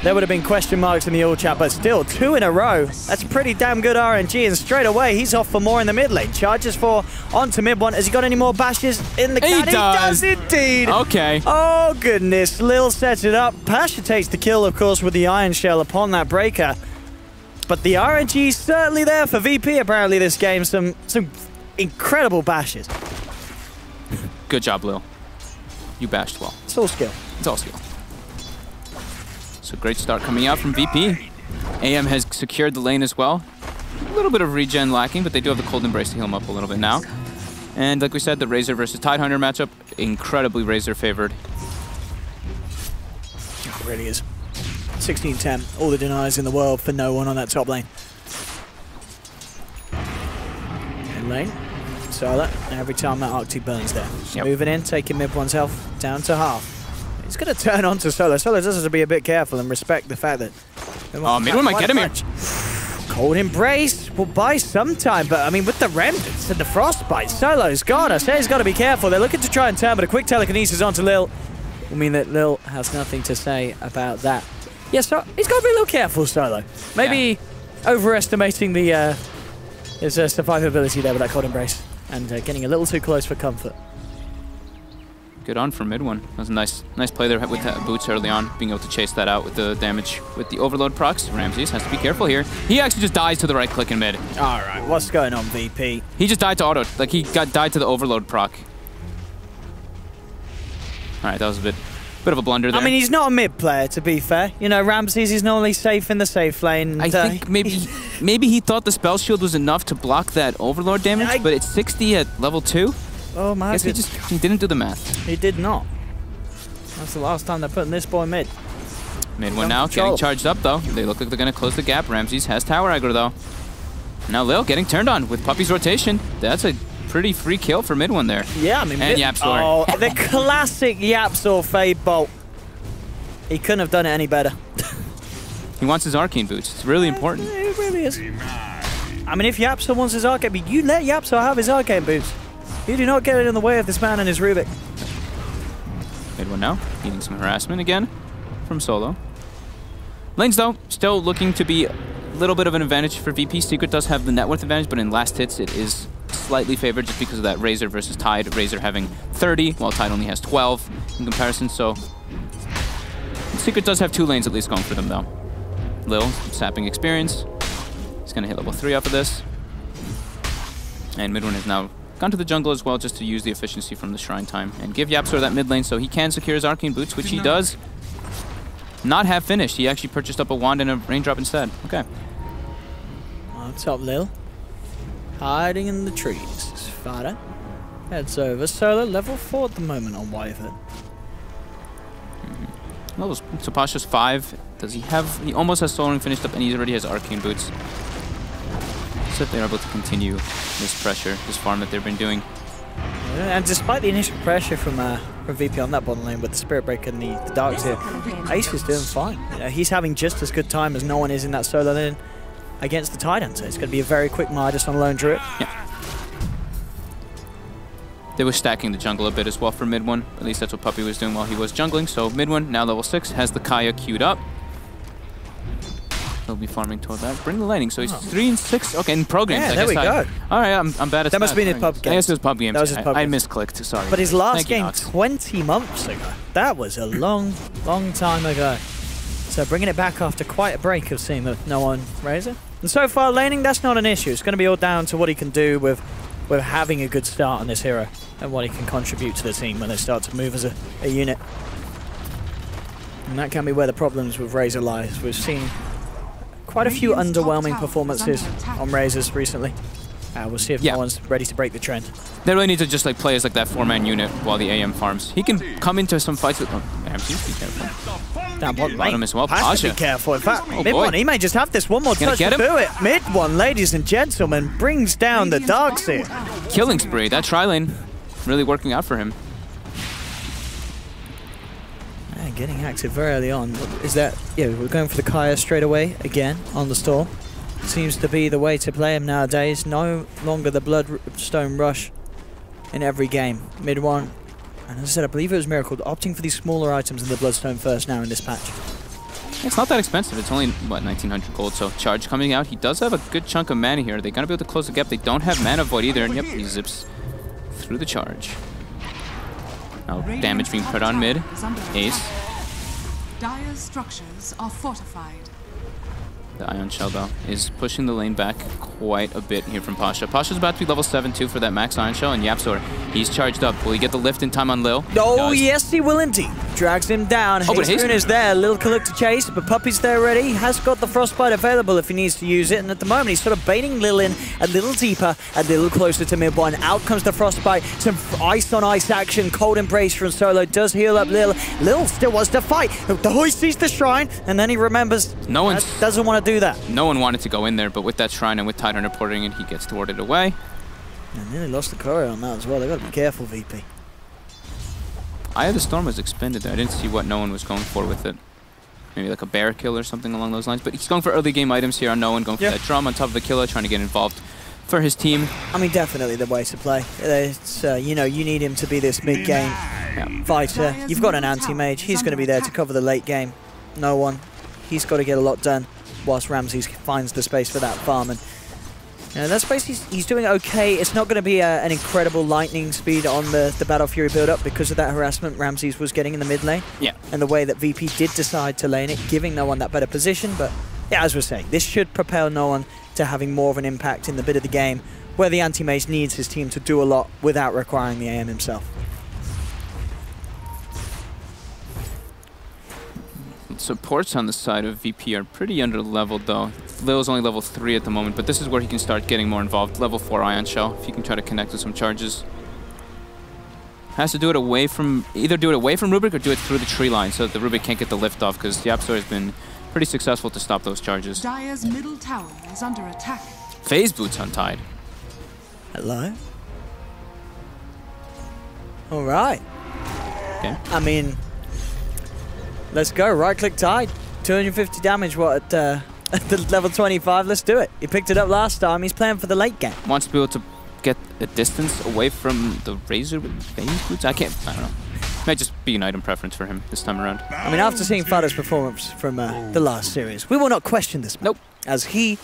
Speaker 4: there would have been question marks in the all chat, but still, 2 in a row. That's pretty damn good RNG, and straight away, he's off for more in the mid lane. Charges for onto mid one. Has he got any more bashes in the can? He does indeed.
Speaker 5: Okay.
Speaker 4: Oh, goodness. Lil sets it up. Pasha takes the kill, of course, with the Iron Shell upon that breaker. But the RNG is certainly there for VP, apparently, this game. Some incredible bashes.
Speaker 5: Good job, Lil. You bashed well.
Speaker 4: It's all skill.
Speaker 5: It's all skill. So great start coming out from VP. AM has secured the lane as well. A little bit of regen lacking, but they do have the Cold Embrace to heal him up a little bit now. And like we said, the Razor versus Tidehunter matchup, incredibly Razor favored.
Speaker 4: It really is. 16-10, all the denies in the world for no one on that top lane. Mid lane, Solar, every time that Arctic burns there. Moving in, taking mid one's health down to half. He's going to turn on to Solar. Solar does have to be a bit careful and respect the fact that...
Speaker 5: Oh, mid one might get him here.
Speaker 4: Cold Embrace will buy some time, but I mean, with the Remnants and the Frostbite, Solo's got us. He's got to be careful. They're looking to try and turn, but a quick telekinesis onto Lil will mean that Lil has nothing to say about that. Yeah, so he's got to be a little careful, Solo. Maybe overestimating the his survivability there with that Cold Embrace and getting a little too close for comfort.
Speaker 5: Good on for mid one. That was a nice play there with boots early on, being able to chase that out with the damage with the overload procs. Ramses has to be careful here. He actually just dies to the right click in mid.
Speaker 4: All right, what's going on, VP?
Speaker 5: He just died to auto, like he died to the overload proc. All right, that was a bit of a blunder there.
Speaker 4: I mean, he's not a mid player, to be fair. You know, Ramses is normally safe in the safe lane.
Speaker 5: I think maybe he thought the spell shield was enough to block that overload damage, but it's 60 at level 2.
Speaker 4: Oh my
Speaker 5: goodness. He didn't do the math.
Speaker 4: He did not. That's the last time they're putting this boy mid.
Speaker 5: Mid one now, getting charged up though. They look like they're going to close the gap. Ramses has tower aggro though. Now Lil getting turned on with Puppey's rotation. That's a pretty free kill for mid one there.
Speaker 4: Yeah, I mean...
Speaker 5: And Yapzor.
Speaker 4: Oh, the classic Yapzor fade bolt. He couldn't have done it any better.
Speaker 5: He wants his arcane boots. It's really important.
Speaker 4: It really is. I mean, if Yapzor wants his arcane boots, you let Yapzor have his arcane boots. You do not get it in the way of this man and his Rubik.
Speaker 5: Mid one now, needing some harassment again from Solo. Lanes though, still looking to be a little bit of an advantage for VP. Secret does have the net worth advantage, but in last hits it is slightly favored just because of that Razor versus Tide. Razor having 30, while Tide only has 12 in comparison, so... Secret does have 2 lanes at least going for them though. Lil, sapping experience. He's going to hit level 3 off of this. And mid one has now gone to the jungle as well just to use the efficiency from the Shrine time and give Yapzor that mid lane so he can secure his arcane boots, which he does not have finished. He actually purchased up a wand and a raindrop instead. Okay.
Speaker 4: Up top, Lil. Hiding in the trees. Fada heads over. Solar level 4 at the moment on Wyvern.
Speaker 5: Well, so Pasha's 5. Does he have... He almost has Solar Ring finished up and he already has arcane boots. So if they're able to continue this pressure, this farm that they've been doing.
Speaker 4: And despite the initial pressure from VP on that bottom lane with the Spirit Break and the Darks here, Ace is doing fine. You know, he's having just as good time as no one is in that solo lane against the Tidehunter. It's going to be a very quick Midas on Lone Druid.
Speaker 5: Yeah. They were stacking the jungle a bit as well for mid one. At least that's what Puppey was doing while he was jungling. So mid one, now level 6, has the Kaya queued up. He'll be farming toward that. Bring the laning. So he's 3 and 6. Okay, in pro games.
Speaker 4: Yeah, there we go.
Speaker 5: All right, I'm bad at
Speaker 4: that. Must have been his pub games.
Speaker 5: I guess it was pub games.
Speaker 4: That was his pub games.
Speaker 5: I misclicked. Sorry.
Speaker 4: But his last game, 20 months ago. That was a long, long time ago. So bringing it back after quite a break of seeing with no one Razor. And so far, laning, that's not an issue. It's going to be all down to what he can do with having a good start on this hero and what he can contribute to the team when they start to move as a unit. And that can be where the problems with Razor lies. We've seen quite a few underwhelming performances on Razors recently. We'll see if no one's ready to break the trend.
Speaker 5: They really need to just like play as like that 4-man unit while the AM farms. He can come into some fights with. Oh, Ramses, be careful.
Speaker 4: Down bottom
Speaker 5: Bottom as well.
Speaker 4: Has
Speaker 5: Pasha.
Speaker 4: to be careful. In fact,
Speaker 5: Oh,
Speaker 4: mid
Speaker 5: boy.
Speaker 4: one, he may just have this one more touch to do it. Mid one, ladies and gentlemen, brings down the Darkseer.
Speaker 5: Killing spree. That tri-lane really working out for him.
Speaker 4: Man, getting active very early on. Is that, yeah, we're going for the Kaya straight away again on the Storm. Seems to be the way to play him nowadays. No longer the Bloodstone Rush in every game. Mid one. And as I said, I believe it was Miracle opting for these smaller items in the Bloodstone first now in this patch.
Speaker 5: It's not that expensive. It's only, what, 1900 gold. So Charge coming out. He does have a good chunk of mana here. They're going to be able to close the gap. They don't have Mana Void either. And yep, he zips through the charge. Now damage being put on mid. Ace.
Speaker 6: Dire's structures are fortified.
Speaker 5: The Ion Shell, though, is pushing the lane back quite a bit here from Pasha. Pasha's about to be level 7 too for that max Ion Shell, and Yapzor, he's charged up. Will he get the lift in time on Lil?
Speaker 4: Oh, yes, he will indeed. Drags him down.
Speaker 5: Oh, but
Speaker 4: Hazemoon is there. Lil can look to chase, but Puppy's there ready. He has got the Frostbite available if he needs to use it, and at the moment he's sort of baiting Lil in a little deeper, a little closer to mid one. Out comes the Frostbite. Some ice on ice action. Cold Embrace from Solo does heal up Lil. Lil still wants to fight. The Hoist sees the shrine, and then he remembers doesn't want to do that.
Speaker 5: No one wanted to go in there, but with that shrine and with Titan reporting it, he gets thwarted away.
Speaker 4: And nearly lost the courier on that as well. They've got to be careful, VP.
Speaker 5: Eye of the Storm was expended there. I didn't see what no one was going for with it. Maybe like a bear kill or something along those lines. But he's going for early game items here on no one, going for that drum on top of the killer, trying to get involved for his team.
Speaker 4: I mean, definitely the way to play. It's, you know, you need him to be this mid-game fighter. You've got an anti-mage. He's going to be there to cover the late game. No one. He's got to get a lot done whilst Ramses finds the space for that farm. And that space he's doing okay. It's not going to be an incredible lightning speed on the Battle Fury build-up because of that harassment Ramses was getting in the mid lane. Yeah. And the way that VP did decide to lane it, giving no one that better position. But yeah, as we're saying, this should propel no one to having more of an impact in the bit of the game where the anti-mage needs his team to do a lot without requiring the AM himself.
Speaker 5: Supports on the side of VP are pretty under-leveled, though. Lil's only level 3 at the moment, but this is where he can start getting more involved. Level 4 Ion Shell, if he can try to connect with some charges. Has to do it away from, either do it away from Rubik or do it through the tree line so that the Rubik can't get the lift off, because Yapzor has been pretty successful to stop those charges.
Speaker 6: Dire's middle tower is under attack.
Speaker 5: Phase Boots untied.
Speaker 4: Hello? All right.
Speaker 5: Okay.
Speaker 4: I mean, let's go. Right-click Tide. 250 damage, what, at the level 25? Let's do it. He picked it up last time. He's playing for the late game.
Speaker 5: Wants to be able to get a distance away from the Razor with Phase Boots? I don't know. Might just be an item preference for him this time around.
Speaker 4: I mean, after seeing Fada's performance from the last series, we will not question this.
Speaker 5: Nope.
Speaker 4: As he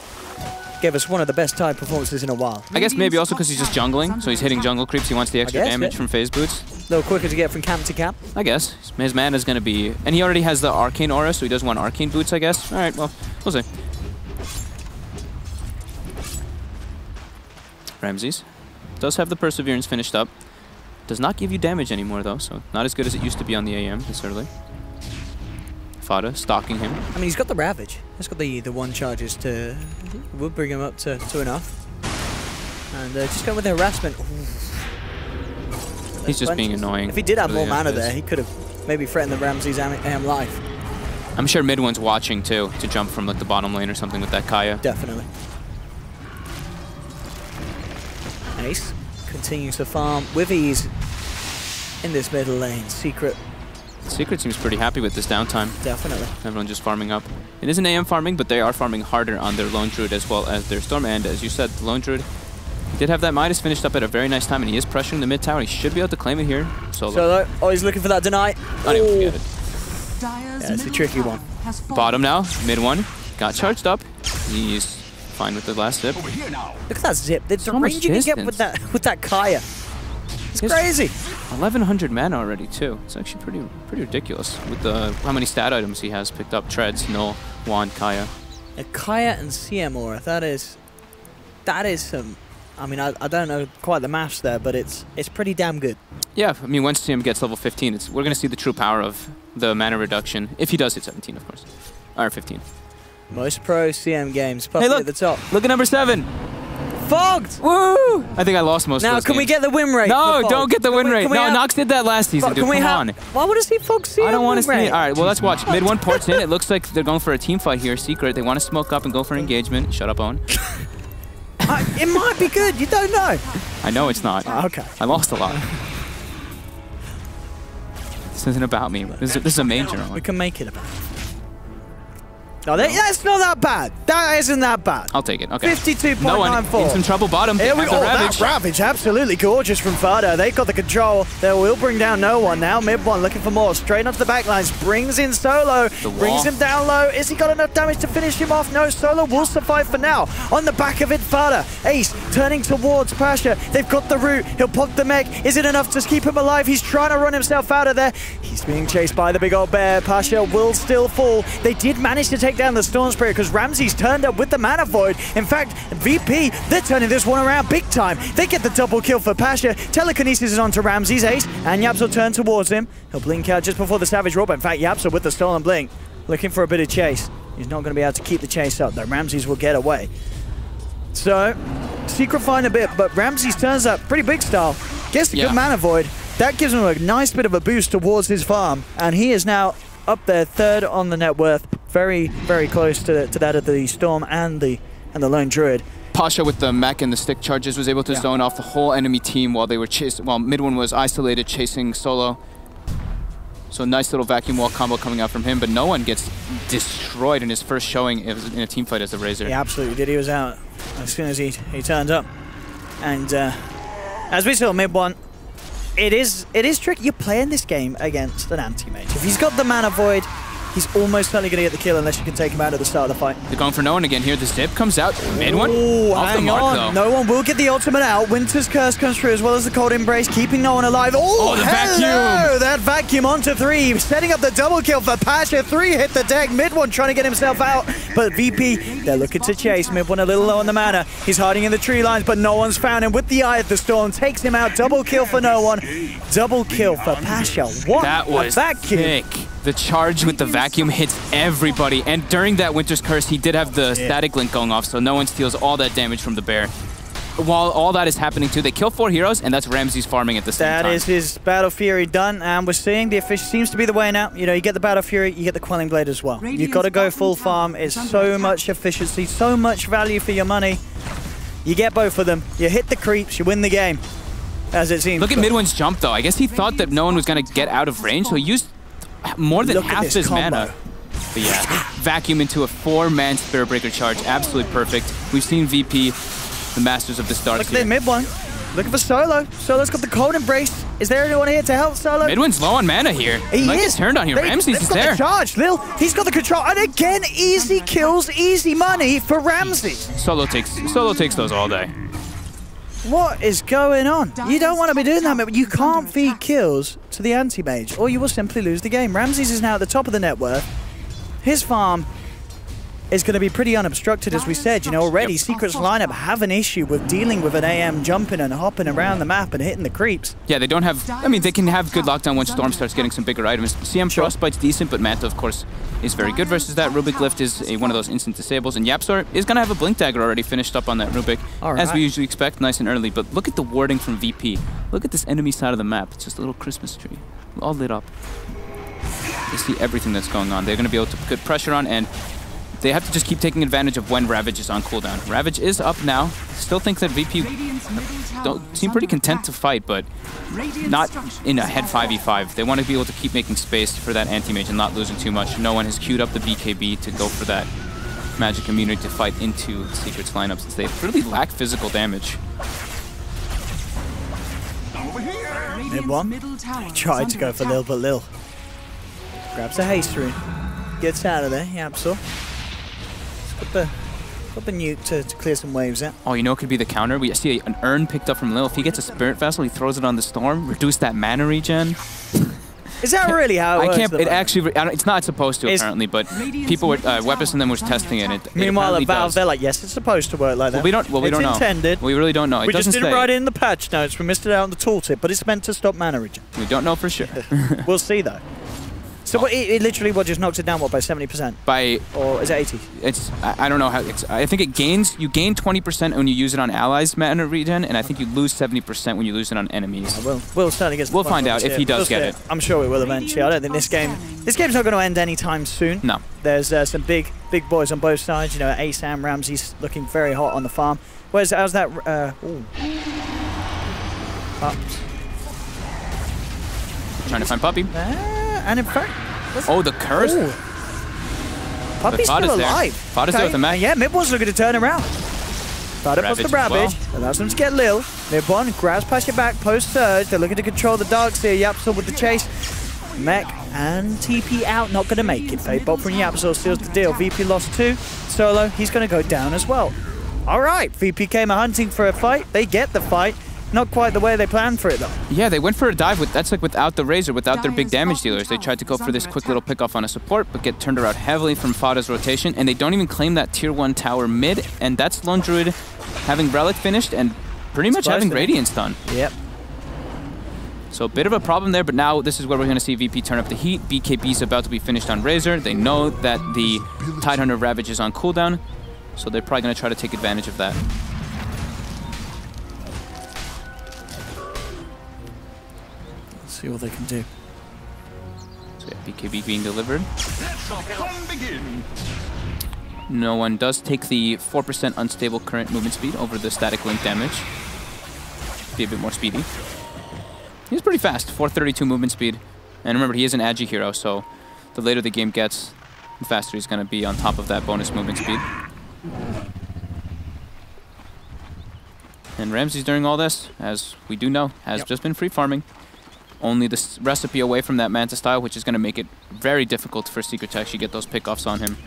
Speaker 4: gave us one of the best Tide performances in a while.
Speaker 5: I guess maybe also because he's just jungling, so he's hitting jungle creeps. He wants the extra damage from Phase Boots.
Speaker 4: A little quicker to get from camp to camp.
Speaker 5: I guess. His mana's going to be... And he already has the Arcane Aura, so he does want Arcane Boots, I guess. Alright, well, we'll see. Ramses does have the Perseverance finished up. Does not give you damage anymore, though, so not as good as it used to be on the AM this early. Fada stalking him.
Speaker 4: I mean, he's got the Ravage. He's got the one charges to... We'll bring him up to enough. And just going with the harassment.
Speaker 5: He's just being annoying.
Speaker 4: If he did have more mana there, he could have maybe threatened the Ramses AM life.
Speaker 5: I'm sure mid one's watching, too, to jump from like the bottom lane or something with that Kaya.
Speaker 4: Definitely. Ace continues to farm with ease in this middle lane. Secret
Speaker 5: seems pretty happy with this downtime.
Speaker 4: Definitely.
Speaker 5: Everyone just farming up. It is an AM farming, but they are farming harder on their Lone Druid as well as their Storm. And as you said, the Lone Druid did have that Midas finished up at a very nice time, and he is pressuring the mid tower. He should be able to claim it here.
Speaker 4: Solo. Oh, he's looking for that deny.
Speaker 5: Not even forget it.
Speaker 4: Yeah, it's a tricky one.
Speaker 5: Bottom now, mid one. Got charged up. He's fine with the last zip.
Speaker 4: Look at that zip. The range you can get with that Kaya. It's crazy.
Speaker 5: 1100 mana already too. It's actually pretty ridiculous with the how many stat items he has picked up: Treads, Null, Wand, Kaya.
Speaker 4: A Kaya and CM aura. That is some. I mean, I don't know quite the maths there, but it's pretty damn good.
Speaker 5: Yeah, I mean, once CM gets level 15, we're going to see the true power of the mana reduction. If he does hit 17, of course. Or 15.
Speaker 4: Most pro CM games. Puppy
Speaker 5: Hey, look.
Speaker 4: at the top.
Speaker 5: Look at number 7.
Speaker 4: Fogged!
Speaker 5: Woo! I think I lost most of
Speaker 4: Now,
Speaker 5: those
Speaker 4: can we
Speaker 5: games.
Speaker 4: get the win rate?
Speaker 5: No,
Speaker 4: for
Speaker 5: don't
Speaker 4: Fogged?
Speaker 5: get the win rate. No, Nox did that last season, dude. Come on.
Speaker 4: Why would I see Fogged CM
Speaker 5: I don't want to see
Speaker 4: rate?
Speaker 5: it. All right, well, let's watch. Mid 1 ports in. It looks like they're going for a team fight here. Secret. They want to smoke up and go for engagement. Shut up, Owen.
Speaker 4: It might be good. You don't know.
Speaker 5: I know it's not.
Speaker 4: Okay.
Speaker 5: I lost a lot. This isn't about me. This is a major.
Speaker 4: We can make it about. No, that's not that bad. That isn't that bad.
Speaker 5: I'll take it. Okay.
Speaker 4: 52.94.
Speaker 5: No one in some trouble. Bottom.
Speaker 4: Here we
Speaker 5: Has
Speaker 4: go.
Speaker 5: a
Speaker 4: That
Speaker 5: Ravage.
Speaker 4: Ravage, absolutely gorgeous from Fada. They've got the control. They will bring down no one now. Mid one looking for more. Straight onto the backlines. Brings in Solo. Brings him down low. Is he got enough damage to finish him off? No, Solo will survive for now. On the back of it, Fada. Ace turning towards Pasha. They've got the root. He'll pop the mech. Is it enough to keep him alive? He's trying to run himself out of there. He's being chased by the big old bear. Pasha will still fall. They did manage to take down the Storm Spirit because Ramsey's turned up with the Mana Void. In fact, VP, they're turning this one around big time. They get the double kill for Pasha. Telekinesis is onto Ramsey's Ace, and Yaps will turn towards him. He'll blink out just before the Savage Roar, but in fact, Yaps with the stolen blink, looking for a bit of chase. He's not going to be able to keep the chase up, though. Ramsey's will get away. So, Secret fine a bit, but Ramsey's turns up pretty big style. Gets the good Mana Void. That gives him a nice bit of a boost towards his farm, and he is now up there, third on the net worth, very, very close to that of the Storm and the Lone Druid.
Speaker 5: Pasha with the mech and the stick charges was able to zone off the whole enemy team while they were while mid one was isolated chasing Solo. So a nice little vacuum wall combo coming out from him, but no one gets destroyed in his first showing in a team fight as a Razor.
Speaker 4: He absolutely did. He was out as soon as he turned up. And as we saw mid one, it is tricky. You're playing this game against an anti-mage. If he's got the Mana Void, he's almost certainly going to get the kill unless you can take him out at the start of the fight.
Speaker 5: They're going for no one again here. The zip comes out. Mid one.
Speaker 4: Ooh,
Speaker 5: Off the
Speaker 4: hang
Speaker 5: mark,
Speaker 4: on.
Speaker 5: though.
Speaker 4: No one will get the ultimate out. Winter's Curse comes through as well as the Cold Embrace, keeping no one alive.
Speaker 5: Oh, the
Speaker 4: hello!
Speaker 5: vacuum.
Speaker 4: That vacuum onto 3, setting up the double kill for Pasha. 3 hit the deck. Mid one trying to get himself out, but VP, they're looking to chase. Mid one a little low on the mana. He's hiding in the tree lines, but no one's found him. With the Eye of the Storm, takes him out. Double kill for no one. Double kill for Pasha. What
Speaker 5: That was
Speaker 4: a vacuum.
Speaker 5: thick. The charge with the vacuum hits everybody, and during that Winter's Curse, he did have the static link going off, so no one steals all that damage from the bear. While all that is happening too, they kill 4 heroes, and that's Ramsey's farming at the same time.
Speaker 4: That is his Battle Fury done, and we're seeing the efficiency seems to be the way now. You know, you get the Battle Fury, you get the Quelling Blade as well. You've got to go full farm. It's so much efficiency, so much value for your money. You get both of them. You hit the creeps, you win the game, as it seems.
Speaker 5: Look at Midwin's jump, though. I guess he thought that no one was going to get out of range, so he used more than half his mana. But yeah, vacuum into a 4-man Spirit Breaker charge. Absolutely perfect. We've seen VP, the masters of the stars.
Speaker 4: Look at the mid one. Looking for Solo. Solo's got the Cold Embrace. Is there anyone here to help Solo?
Speaker 5: Midwin's low on mana here.
Speaker 4: He
Speaker 5: might
Speaker 4: is.
Speaker 5: get turned on here. Ramsey's is there.
Speaker 4: The charge. Lil, he's got the control. And again, easy kills, easy money for Ramsey.
Speaker 5: Solo takes those all day.
Speaker 4: What is going on? You don't want to be doing that, but you can't feed kills to the anti-mage, or you will simply lose the game. Ramses is now at the top of the net worth. His farm is going to be pretty unobstructed, as we said. You know, already Secret's lineup have an issue with dealing with an AM jumping and hopping around the map and hitting the creeps.
Speaker 5: Yeah, they don't have... I mean, they can have good lockdown once Storm starts getting some bigger items. CM Frostbite's decent, but Manta, of course, is very good versus that. Rubik Glyph is one of those instant disables, and Yapsor is going to have a Blink Dagger already finished up on that Rubik, as we usually expect, nice and early. But look at the warding from VP. Look at this enemy side of the map. It's just a little Christmas tree, all lit up. They see everything that's going on. They're going to be able to put pressure on, and they have to just keep taking advantage of when Ravage is on cooldown. Ravage is up now. Still think that VP seem pretty content to fight, but not in a head 5v5. They want to be able to keep making space for that anti-mage and not losing too much. No one has queued up the BKB to go for that magic immunity to fight into Secret's lineup, since they really lack physical damage.
Speaker 4: Mid one. He tried to go for Lil, but Lil grabs a haste rune. Gets out of there, Yapsor. Got the nuke to clear some waves out.
Speaker 5: Oh, you know it could be the counter? We see an urn picked up from Lil. If he gets a Spirit Vessel, he throws it on the Storm, reduce that mana regen.
Speaker 4: Is that really how it works?
Speaker 5: I can't.
Speaker 4: though?
Speaker 5: It actually. It's not supposed to apparently, but people were Weapons and them was testing it.
Speaker 4: Meanwhile,
Speaker 5: it
Speaker 4: at Valve,
Speaker 5: does.
Speaker 4: they're like, yes, it's supposed to work like that.
Speaker 5: Well, we don't know.
Speaker 4: It's intended.
Speaker 5: We really don't know. It
Speaker 4: We just
Speaker 5: doesn't
Speaker 4: didn't
Speaker 5: say.
Speaker 4: write it in the patch notes. We missed it out on the tooltip, but it's meant to stop mana regen.
Speaker 5: We don't know for sure.
Speaker 4: We'll see though. So it literally just knocks it down by 70%,
Speaker 5: By
Speaker 4: or is it 80?
Speaker 5: it's I don't know how. I think it gains. You gain 20% when you use it on allies mana regen, and I think you lose 70% when you use it on enemies.
Speaker 4: We'll certainly get.
Speaker 5: We'll find out if he does get it.
Speaker 4: I'm sure we will eventually. I don't think this game's not going to end anytime soon.
Speaker 5: No.
Speaker 4: There's some big boys on both sides. You know, Asam Ramsey's looking very hot on the farm. How's that?
Speaker 5: Trying to find Puppy.
Speaker 4: And in fact,
Speaker 5: Oh, the curse.
Speaker 4: Puppy's
Speaker 5: Fada's
Speaker 4: still
Speaker 5: there.
Speaker 4: alive.
Speaker 5: Fada's there with the mech.
Speaker 4: Yeah, Mid1's looking to turn around. Fada puts the
Speaker 5: Ravage as
Speaker 4: Ravage. Allows them to get Lil. Mid1 grabs past your back, post surge. They're looking to control the darks here. Yapsel with the chase. Mech and TP out. Not going to make it. Fade Bolt from Yapsel seals the deal. VP lost 2. Solo, he's going to go down as well. All right, VP came hunting for a fight. They get the fight. Not quite the way they planned for it, though.
Speaker 5: Yeah, they went for a dive. That's like without the Razor, without their big damage dealers. They tried to go for this quick little pick off on a support, but get turned around heavily from Fada's rotation, and they don't even claim that tier 1 tower mid, and that's Lone Druid having Relic finished and pretty much having Radiance done.
Speaker 4: Yep.
Speaker 5: So a bit of a problem there, but now this is where we're going to see VP turn up the heat. BKB is about to be finished on Razor. They know that the Tidehunter Ravage is on cooldown, so they're probably going to try to take advantage of that.
Speaker 4: See what they can do.
Speaker 5: So yeah, BKB being delivered. No one does take the 4% unstable current movement speed over the static link damage. Be a bit more speedy. He's pretty fast, 432 movement speed. And remember, he is an agi hero, so the later the game gets, the faster he's going to be on top of that bonus movement speed. And Ramsey's during all this, as we do know, has just been free farming. Only the recipe away from that Manta style, which is going to make it very difficult for Secret to actually get those pickoffs on him.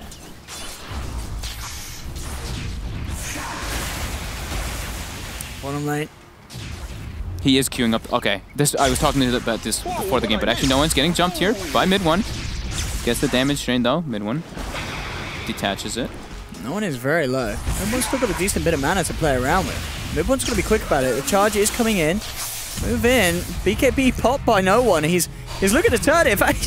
Speaker 4: Bottom lane.
Speaker 5: He is queuing up. Okay, I was talking about this before the game, but actually no one's getting jumped here by Mid1. Gets the damage drain though. Mid1 detaches it.
Speaker 4: No one is very low. Mid1's still got a decent bit of mana to play around with. Mid1's going to be quick about it. The charge is coming in. Move in. BKB popped by no one. He's looking to turn it. In fact,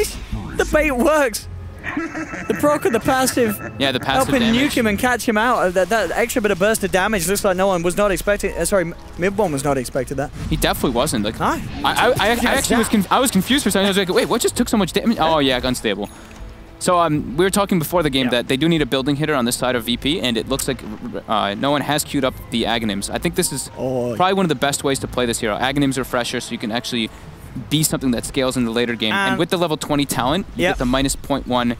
Speaker 4: the bait works. The proc and the passive.
Speaker 5: Yeah, the passive
Speaker 4: helping
Speaker 5: damage.
Speaker 4: nuke him and catch him out. That extra bit of burst of damage looks like no one was not expecting. Sorry, Mid1 was not expecting that.
Speaker 5: He definitely wasn't. Like,
Speaker 4: No.
Speaker 5: I actually was confused for a second. I was like, wait, what just took so much damage? Oh yeah, unstable. So we were talking before the game that they do need a building hitter on this side of VP, and it looks like no one has queued up the Aghanims. I think this is probably one of the best ways to play this hero. Aghanims are fresher, so you can actually be something that scales in the later game. And with the level 20 talent, you get the minus 0.1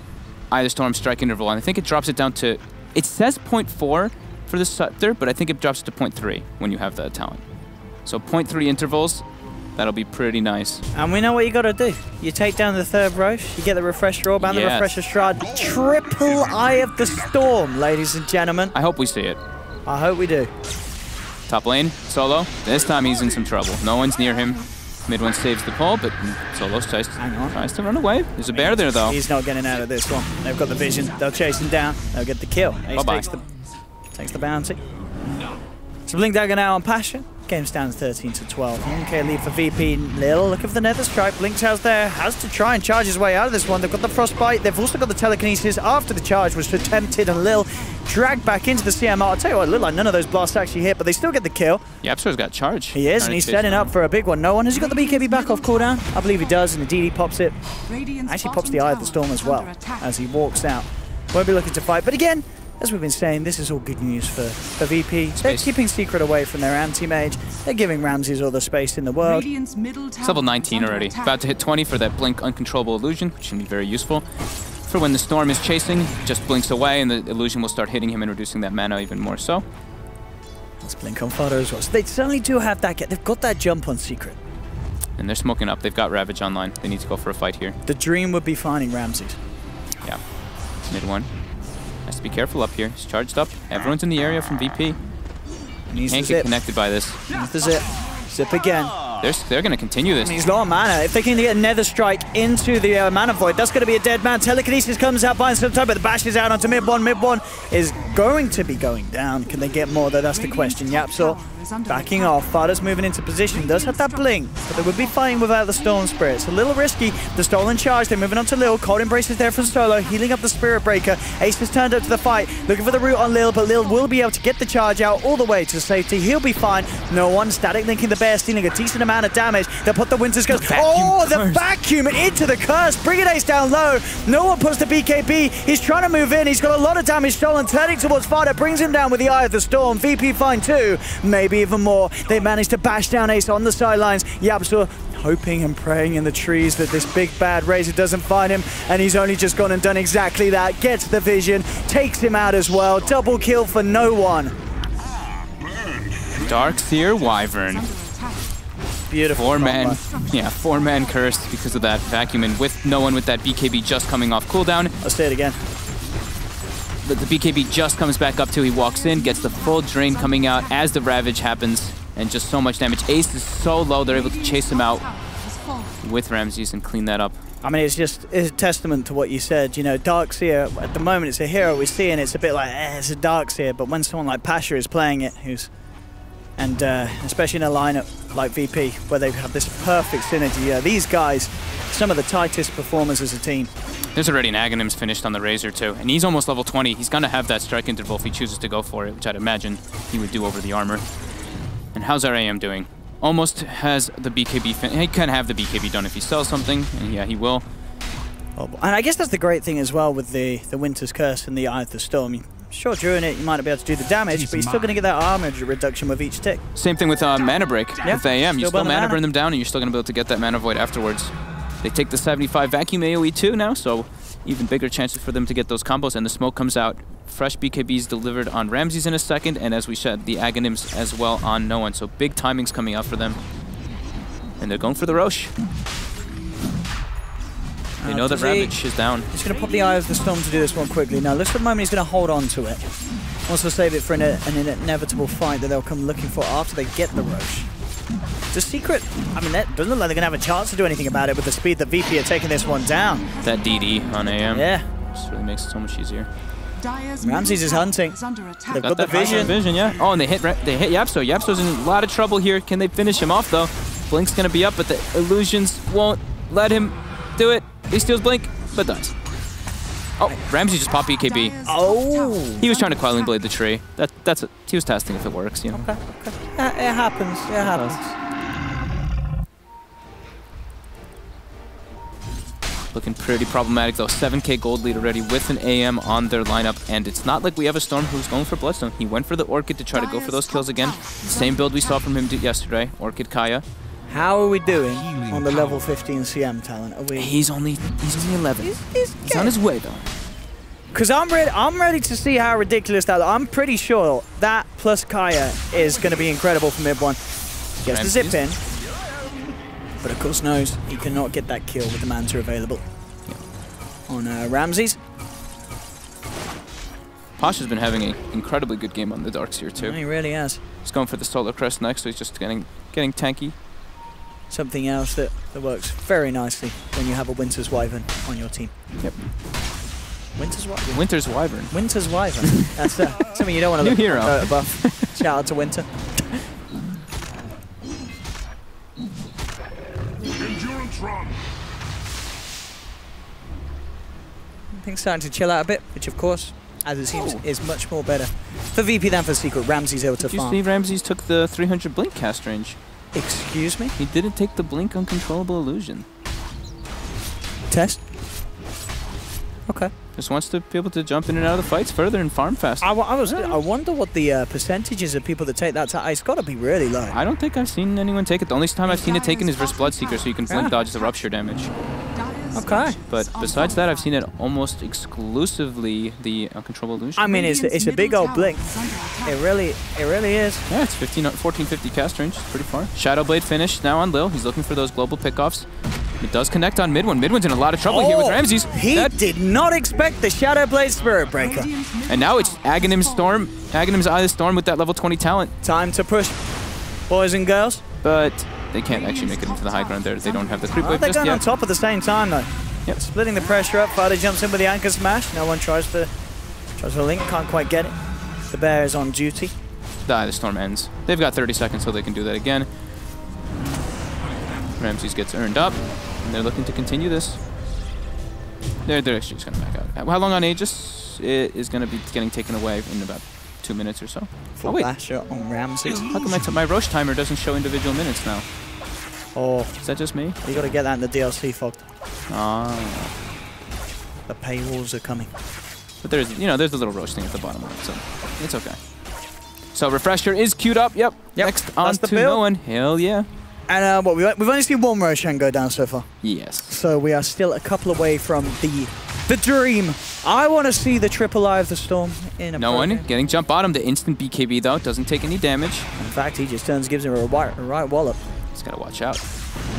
Speaker 5: Either Storm strike interval, and I think it drops it down to, it says 0.4 for the Scepter, but I think it drops it to 0.3 when you have that talent. So 0.3 intervals, that'll be pretty nice.
Speaker 4: And we know what you got to do. You take down the third Roche, you get the Refresh Orb and the Refresher Shroud. Triple Eye of the Storm, ladies and gentlemen.
Speaker 5: I hope we see it.
Speaker 4: I hope we do.
Speaker 5: Top lane, Solo. This time he's in some trouble. No one's near him. Mid1 saves the pull, but Solo tries to run away. There's a bear there, though.
Speaker 4: He's not getting out of this one. They've got the vision. They'll chase him down. They'll get the kill. Ace takes the bounty. So Blink Dagger now on Passion. Game stands 13-12. Okay, lead for VP. Little look of the Nether Strike. Blink's house there has to try and charge his way out of this one. They've got the Frostbite. They've also got the Telekinesis after the charge was attempted, and Lil dragged back into the CMR. I'll tell you what, it looked like none of those blasts actually hit, but they still get the kill.
Speaker 5: Yapsor's got charge.
Speaker 4: He is, and he's setting up for a big one. No one. Has he got the BKB back off cooldown? I believe he does, and the DD pops it. Actually pops the Eye of the Storm as well as he walks out. Won't be looking to fight, but again, as we've been saying, this is all good news for VP. They're keeping Secret away from their anti-mage. They're giving Ramses all the space in the world.
Speaker 5: It's level 19 already. About to hit 20 for that Blink Uncontrollable Illusion, which can be very useful. For when the Storm is chasing, just blinks away and the illusion will start hitting him and reducing that mana even more so.
Speaker 4: Let's Blink on Fodder as well. So they certainly do have that. They've got that jump on Secret.
Speaker 5: And they're smoking up. They've got Ravage online. They need to go for a fight here.
Speaker 4: The dream would be finding Ramses.
Speaker 5: Yeah. Mid1. Has to be careful up here. He's charged up. Everyone's in the area from VP. You can't get connected by this.
Speaker 4: Here's the zip. Zip again.
Speaker 5: They're going to continue this.
Speaker 4: He's low on mana. If they can get Nether Strike into the mana void, that's going to be a dead man. Telekinesis comes out by some time, but the bash is out onto mid one. Mid one is going to be going down. Can they get more though? That's the question. Yapsor backing off. Fada's moving into position. Does have that blink, but they would be fighting without the Storm Spirit. It's a little risky. The stolen charge. They're moving on to Lil. Cold Embrace is there from Solo, healing up the Spirit Breaker. Ace has turned up to the fight, looking for the root on Lil, but Lil will be able to get the charge out all the way to safety. He'll be fine. No one. Static linking the bear, stealing a decent amount of damage. They'll put the Winter's Curse. Oh, the vacuum into the curse. Bring it Ace down low. No one puts the BKB. He's trying to move in. He's got a lot of damage stolen. Turning towards Fada, brings him down with the Eye of the Storm. VP fine too. Maybe even more. They managed to bash down Ace on the sidelines. Yapsor hoping and praying in the trees that this big bad Razor doesn't find him, and he's only just gone and done exactly that. Gets the vision, takes him out as well. Double kill for no one.
Speaker 5: Darkseer Wyvern.
Speaker 4: Beautiful.
Speaker 5: Four-man curse because of that vacuum, and with no one with that BKB just coming off cooldown.
Speaker 4: I'll say it again.
Speaker 5: The BKB just comes back up to, he walks in, gets the full drain coming out as the Ravage happens, and just so much damage. Ace is so low, they're able to chase him out with Ramses and clean that up.
Speaker 4: I mean, it's a testament to what you said. You know, Darkseer, at the moment, it's a hero we see, and it's a bit like, it's a Darkseer, but when someone like Pasha is playing it, especially in a lineup like VP, where they have this perfect synergy, these guys, some of the tightest performers as a team.
Speaker 5: There's already an Aghanims finished on the Razor too, and he's almost level 20. He's gonna have that strike interval if he chooses to go for it, which I'd imagine he would do over the armor. And how's our AM doing? Almost has the BKB he can have the BKB done if he sells something, and yeah, he will.
Speaker 4: Oh, and I guess that's the great thing as well with the Winter's Curse and the Eye of the Storm. Sure, during it you might not be able to do the damage, but you're still going to get that armor reduction with each tick.
Speaker 5: Same thing with Mana Break.
Speaker 4: Yeah,
Speaker 5: with AM, you still mana burn them down, and you're still going to be able to get that Mana Void afterwards. They take the 75 vacuum AoE too now, so even bigger chances for them to get those combos, and the smoke comes out. Fresh BKBs delivered on Ramses in a second, and as we said, the Aghanims as well on no one, so big timings coming out for them. And they're going for the Roche. They know that Ravage is down.
Speaker 4: He's going to pop the Eye of the Storm to do this one quickly. Now, looks for the moment he's going to hold on to it. Wants to save it for an inevitable fight that they'll come looking for after they get the Roche. The Secret, I mean, that doesn't look like they're going to have a chance to do anything about it with the speed that VP are taking this one down.
Speaker 5: That DD on AM.
Speaker 4: Yeah.
Speaker 5: Just really makes it so much easier.
Speaker 4: Ramses is hunting. They've got the vision.
Speaker 5: Yeah. Oh, and they hit Yapso. Yapso's in a lot of trouble here. Can they finish him off, though? Blink's going to be up, but the illusions won't let him do it. He steals Blink, but dies. Oh, Ramsey just popped BKB.
Speaker 4: Oh!
Speaker 5: He was trying to Quelling Blade the tree. He was testing if it works, you know.
Speaker 4: Okay. It happens. It happens.
Speaker 5: Looking pretty problematic, though. 7k gold lead already with an AM on their lineup, and it's not like we have a Storm who's going for Bloodstone. He went for the Orchid to try to go for those kills again. Same build we saw from him yesterday, Orchid Kaya.
Speaker 4: How are we doing on the level 15 CM talent? Are we?
Speaker 5: He's only 11. He's on his way, though.
Speaker 4: Because I'm ready to see how ridiculous that. I'm pretty sure that plus Kaya is going to be incredible for mid one. Gets the zip in, but of course knows he cannot get that kill with the Manta available. On Ramses.
Speaker 5: Pasha's been having an incredibly good game on the Darkseer too.
Speaker 4: He really has.
Speaker 5: He's going for the Solar Crest next, so he's just getting tanky.
Speaker 4: Something else that works very nicely when you have a Winter's Wyvern on your team.
Speaker 5: Yep.
Speaker 4: Winter's Wyvern?
Speaker 5: Winter's Wyvern.
Speaker 4: Winter's Wyvern. That's something you don't want to look
Speaker 5: hero.
Speaker 4: Above. Shout out to Winter.
Speaker 7: Endurance run.
Speaker 4: Things starting to chill out a bit, which of course, as it seems, is much more better for VP than for Secret. Ramses able to farm.
Speaker 5: Did you see Ramses took the 300 blink cast range?
Speaker 4: Excuse me?
Speaker 5: He didn't take the blink uncontrollable illusion.
Speaker 4: Test? Okay.
Speaker 5: Just wants to be able to jump in and out of the fights further and farm faster.
Speaker 4: I wonder what the percentages of people that take that. It's got to be really low.
Speaker 5: I don't think I've seen anyone take it. The only time I've seen it taken is versus Bloodseeker, so you can blink dodge the rupture damage.
Speaker 4: Okay.
Speaker 5: But besides that, I've seen it almost exclusively the uncontrollable illusion.
Speaker 4: I mean, it's a big old blink. It really is.
Speaker 5: Yeah, it's 1450 cast range. It's pretty far. Shadow Blade finished now on Lil. He's looking for those global pickoffs. It does connect on mid one. Mid one's in a lot of trouble here with Ramses.
Speaker 4: He did not expect the Shadow Blade Spirit Breaker.
Speaker 5: And now it's Aghanim's Storm. Aghanim's Eye of the Storm with that level 20 talent.
Speaker 4: Time to push, boys and girls.
Speaker 5: But They can't actually make it into the high ground there. They don't have the creep wave
Speaker 4: They're
Speaker 5: just
Speaker 4: going on
Speaker 5: yet.
Speaker 4: top at the same time, though.
Speaker 5: Yep.
Speaker 4: Splitting the pressure up. Fada jumps in with the anchor smash. No one tries to link. Can't quite get it. The bear is on duty.
Speaker 5: The storm ends. They've got 30 seconds so they can do that again. Ramses gets earned up, and they're looking to continue this. They're actually just going to back out. How long on Aegis? It is going to be getting taken away in about 2 minutes or so.
Speaker 4: Full basher on Ramses.
Speaker 5: How come my Roche timer doesn't show individual minutes now?
Speaker 4: Oh,
Speaker 5: Is that just me?
Speaker 4: you got to get that in the DLC, Fogged.
Speaker 5: Ah.
Speaker 4: The paywalls are coming.
Speaker 5: But there's a little Roche thing at the bottom of it, so it's okay. So Refresher is queued up. Yep. Next on
Speaker 4: the
Speaker 5: to
Speaker 4: build.
Speaker 5: no one. Hell yeah.
Speaker 4: And we've only seen one Roshan go down so far.
Speaker 5: Yes.
Speaker 4: So we are still a couple away from the dream. I want to see the triple eye of the storm in a
Speaker 5: No one
Speaker 4: program.
Speaker 5: getting jump bottom. The instant BKB though doesn't take any damage.
Speaker 4: In fact, he just gives him a right wallop.
Speaker 5: Just gotta watch out.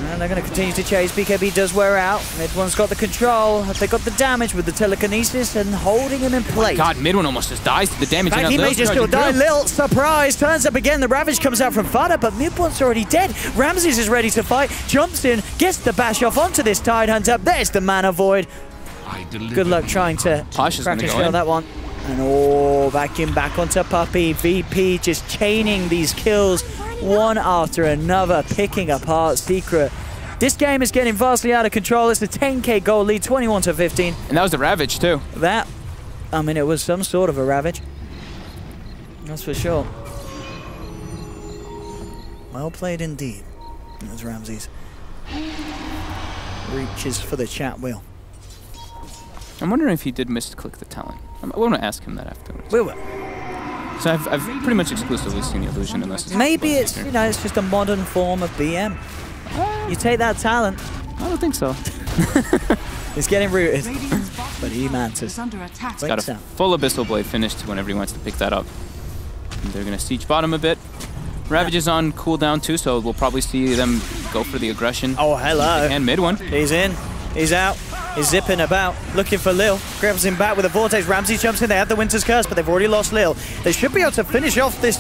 Speaker 4: And they're going to continue to chase. BKB does wear out. Mid one's got the control. They got the damage with the telekinesis and holding him in place.
Speaker 5: God, mid one almost just dies to the damage.
Speaker 4: In fact,
Speaker 5: and
Speaker 4: he may
Speaker 5: Lil's
Speaker 4: just still
Speaker 5: charging
Speaker 4: die.
Speaker 5: through.
Speaker 4: Lil, surprise, turns up again. The Ravage comes out from Fada, but mid one's already dead. Ramses is ready to fight. Jumps in, gets the bash off onto this Tide Hunt up. There's the Mana Void. Good luck trying to
Speaker 5: Posh is gonna
Speaker 4: practice
Speaker 5: go
Speaker 4: fail
Speaker 5: in.
Speaker 4: that one. And back onto Puppey. VP just chaining these kills one after another, picking apart Secret. This game is getting vastly out of control. It's a 10k goal lead, 21-15.
Speaker 5: And that was the Ravage too.
Speaker 4: It was some sort of a Ravage. That's for sure. Well played indeed. As Ramses reaches for the chat wheel.
Speaker 5: I'm wondering if he did misclick the talent. I want to ask him that afterwards.
Speaker 4: We will.
Speaker 5: So I've pretty much exclusively seen the illusion unless it's
Speaker 4: Maybe it's it's just a modern form of BM. You take that talent.
Speaker 5: I don't think so.
Speaker 4: It's getting rooted.
Speaker 6: Radiant's bottom
Speaker 4: But he
Speaker 6: tower
Speaker 4: manses.
Speaker 6: is under attack.
Speaker 5: Got a full Abyssal Blade finished whenever he wants to pick that up. And they're going to siege bottom a bit. Ravage is on cooldown too, so we'll probably see them go for the aggression.
Speaker 4: Oh, hello.
Speaker 5: And mid one.
Speaker 4: He's in. He's out. He's zipping about, looking for Lil. Grabs him back with a Vortex. Ramsey jumps in. They have the Winter's Curse, but they've already lost Lil. They should be able to finish off this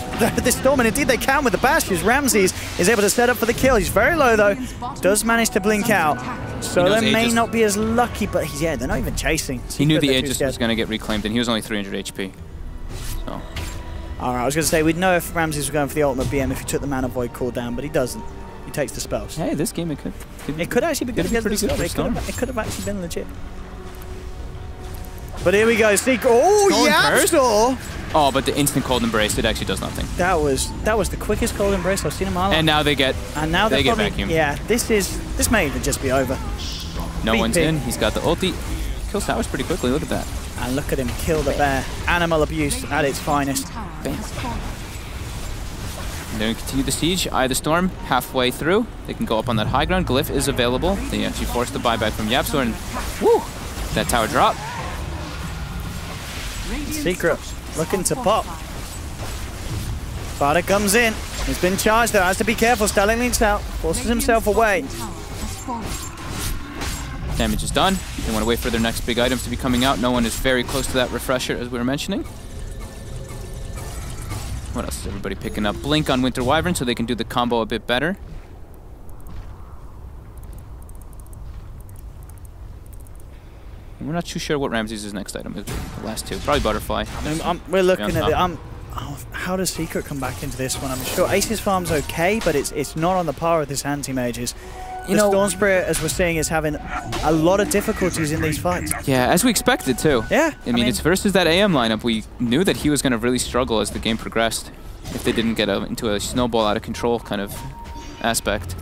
Speaker 4: storm, and indeed they can with the bashes. Ramses is able to set up for the kill. He's very low, though. Does manage to blink out. Solo may not be as lucky, but they're not even chasing.
Speaker 5: He knew the Aegis was going to get reclaimed, and he was only 300 HP. So.
Speaker 4: All right, I was going to say, we'd know if Ramses was going for the ultimate BM if he took the Mana Void cooldown, but he doesn't. He takes the spells.
Speaker 5: Hey, this game it could
Speaker 4: actually be good against the
Speaker 5: pretty good
Speaker 4: Storm.
Speaker 5: for Storm.
Speaker 4: It could have actually been legit. But here we go, Secret. Oh, yeah, Store.
Speaker 5: Oh, but the instant cold embrace, it actually does nothing.
Speaker 4: That was the quickest cold embrace I've seen in my life.
Speaker 5: And now they get they get vacuumed.
Speaker 4: Yeah, this may even just be over.
Speaker 5: No
Speaker 4: VP.
Speaker 5: one's in. He's got the ulti. Kills towers pretty quickly. Look at that.
Speaker 4: And look at him kill the bear. Animal abuse at its finest.
Speaker 5: Bam. And they're going to continue the siege. Eye of the Storm halfway through. They can go up on that high ground. Glyph is available. They actually forced the buyback from Yapsor, and woo, that tower drop.
Speaker 4: Secret looking to pop. Fada comes in. He's been charged though. Has to be careful. Sterling leans out. Forces himself away.
Speaker 5: Damage is done. They want to wait for their next big items to be coming out. No one is very close to that refresher, as we were mentioning. What else is everybody picking up? Blink on Winter Wyvern so they can do the combo a bit better. And we're not too sure what Ramses' next item is. The last two. Probably Butterfly.
Speaker 4: We're looking at it. How does Secret come back into this one? I'm sure Ace's farm's okay, but it's not on the par with his anti-mages. The Storm Spirit, as we're seeing, is having a lot of difficulties in these fights.
Speaker 5: Yeah, as we expected too.
Speaker 4: Yeah.
Speaker 5: I mean, it's versus that AM lineup. We knew that he was going to really struggle as the game progressed if they didn't get into a snowball out of control kind of aspect.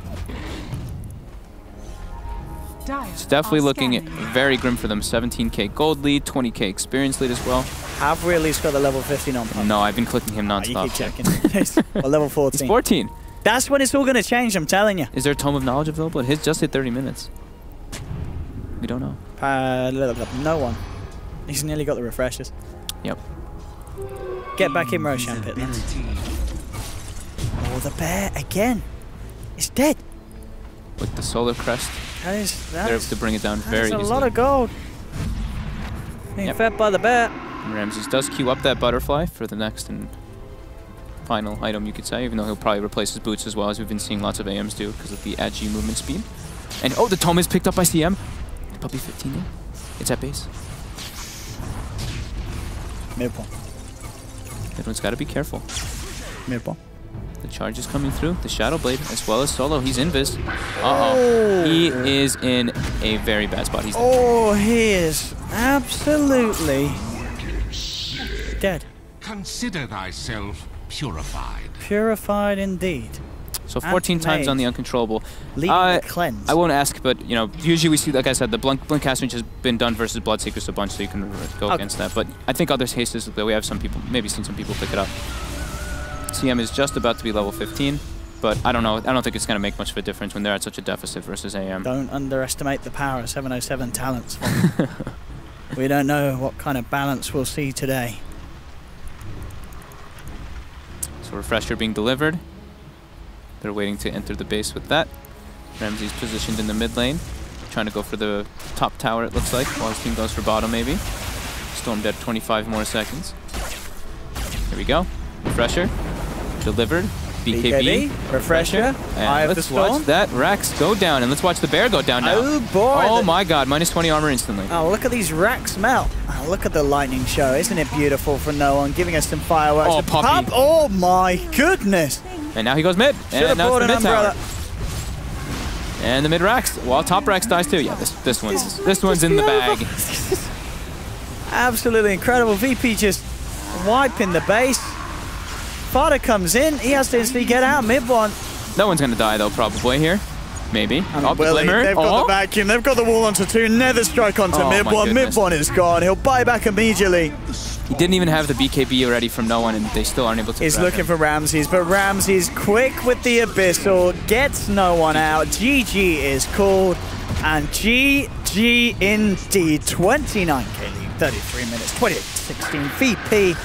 Speaker 5: It's definitely looking very grim for them. 17k gold lead, 20k experience lead as well.
Speaker 4: Have we at least got the level 15 on pump?
Speaker 5: No, I've been clicking him non-stop.
Speaker 4: You keep checking. Well, level 14.
Speaker 5: He's 14.
Speaker 4: That's when it's all going to change, I'm telling you.
Speaker 5: Is there a Tome of Knowledge available? His just hit 30 minutes. We don't know.
Speaker 4: No one. He's nearly got the refreshers.
Speaker 5: Yep.
Speaker 4: Get back in Roshan Pit. Oh, the bear again. It's dead.
Speaker 5: With the solar crest, they're able
Speaker 4: That's
Speaker 5: to bring it down very easily.
Speaker 4: a lot of gold. Being fed by the bear.
Speaker 5: And Ramses does queue up that butterfly for the next, and final item, you could say, even though he'll probably replace his boots as well, as we've been seeing lots of AMs do because of the edgy movement speed. And oh, the Tome is picked up by CM. Puppy 15 in. It's at base.
Speaker 4: Mid one.
Speaker 5: Everyone's got to be careful.
Speaker 4: Mid one.
Speaker 5: The charge is coming through. The Shadow Blade, as well as Solo. He's invis. Uh-oh. He is in a very bad spot. He's
Speaker 4: Oh, he is absolutely dead.
Speaker 7: Consider thyself purified.
Speaker 4: Purified indeed.
Speaker 5: So 14 times on the uncontrollable.
Speaker 4: Leading the cleanse.
Speaker 5: I won't ask, but you know, usually we see, like I said, the blink casting has been done versus Bloodseekers a bunch, so you can go against that. But I think other cases that we have some people, maybe seen some people pick it up. CM is just about to be level 15, but I don't know. I don't think it's going to make much of a difference when they're at such a deficit versus AM.
Speaker 4: Don't underestimate the power of 707 talents. We don't know what kind of balance we'll see today.
Speaker 5: So Refresher being delivered. They're waiting to enter the base with that. Ramsey's positioned in the mid lane, trying to go for the top tower, it looks like, while his team goes for bottom, maybe. Storm dead 25 more seconds. Here we go. Refresher. Delivered. BKB.
Speaker 4: Refresher. Eye of the
Speaker 5: Let's
Speaker 4: Storm.
Speaker 5: watch that Rax go down, and let's watch the bear go down now.
Speaker 4: Oh boy.
Speaker 5: Oh my god, minus 20 armor instantly.
Speaker 4: Oh, look at these racks melt. Oh, look at the lightning show. Isn't it beautiful for no one? Giving us some fireworks.
Speaker 5: Oh,
Speaker 4: A
Speaker 5: puppy.
Speaker 4: pub. Oh my goodness.
Speaker 5: And now he goes mid.
Speaker 4: Should've
Speaker 5: And now
Speaker 4: bought
Speaker 5: it's the
Speaker 4: an
Speaker 5: mid tower.
Speaker 4: umbrella.
Speaker 5: And the mid Rax. Well, top Rax dies too. Yeah, this one's in the bag.
Speaker 4: Absolutely incredible. VP just wiping the base. Fada comes in. He has to instantly get out. Mid one.
Speaker 5: No one's gonna die though, probably here. Maybe. Oh, the glimmer.
Speaker 4: They've got the vacuum. They've got the wall onto two. Nether strike onto
Speaker 5: Oh,
Speaker 4: mid
Speaker 5: my
Speaker 4: one.
Speaker 5: goodness.
Speaker 4: Mid one is gone. He'll buy back immediately.
Speaker 5: He didn't even have the BKB already from no one, and they still aren't able to.
Speaker 4: He's
Speaker 5: grab
Speaker 4: looking
Speaker 5: him.
Speaker 4: for Ramses, but Ramses quick with the Abyssal, gets no one out. GG is called, and GG indeed. 29k lead, 33 minutes, 28-16 VP.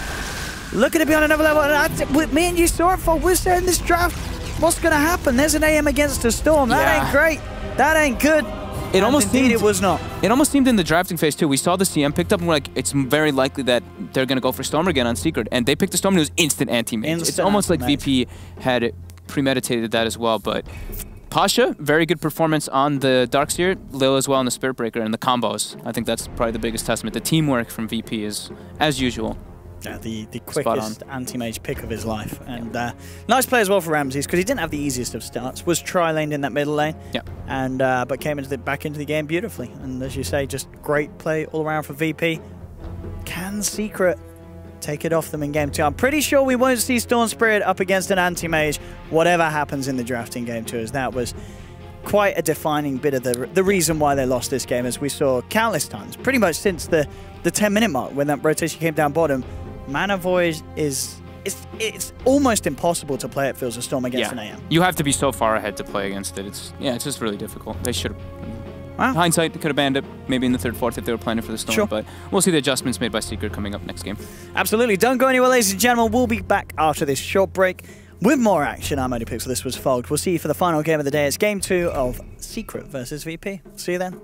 Speaker 4: Looking to be on another level. And me and you saw it, for we're saying this draft. What's going to happen? There's an AM against a Storm. That ain't great. That ain't good.
Speaker 5: It almost
Speaker 4: indeed
Speaker 5: seemed
Speaker 4: it was not.
Speaker 5: It almost seemed in the drafting phase too. We saw the CM picked up, and we're like, it's very likely that they're gonna go for Storm again on Secret, and they picked the Storm, and it was instant anti-mage. It's almost like VP had premeditated that as well. But Pasha, very good performance on the Darkseer, Lil as well on the Spirit Breaker, and the combos. I think that's probably the biggest testament. The teamwork from VP is as usual.
Speaker 4: Yeah, the quickest anti-mage pick of his life. And nice play as well for Ramses, because he didn't have the easiest of starts. Was tri-laned in that middle lane.
Speaker 5: Yeah.
Speaker 4: And but came back into the game beautifully. And as you say, just great play all around for VP. Can Secret take it off them in game 2? I'm pretty sure we won't see Storm Spirit up against an anti-mage, whatever happens in the drafting game 2, as that was quite a defining bit of the reason why they lost this game, as we saw countless times, pretty much since the 10-minute mark when that rotation came down bottom. Mana Void it's almost impossible to play, it feels, a Storm against an AM.
Speaker 5: You have to be so far ahead to play against it. It's just really difficult. They should have. Wow. Hindsight, they could have banned it maybe in the 3rd, 4th if they were planning for the Storm, but we'll see the adjustments made by Secret coming up next game.
Speaker 4: Absolutely. Don't go anywhere, ladies and gentlemen. We'll be back after this short break with more action. I'm ODPixel. This was Fogged. We'll see you for the final game of the day. It's game 2 of Secret versus VP. See you then.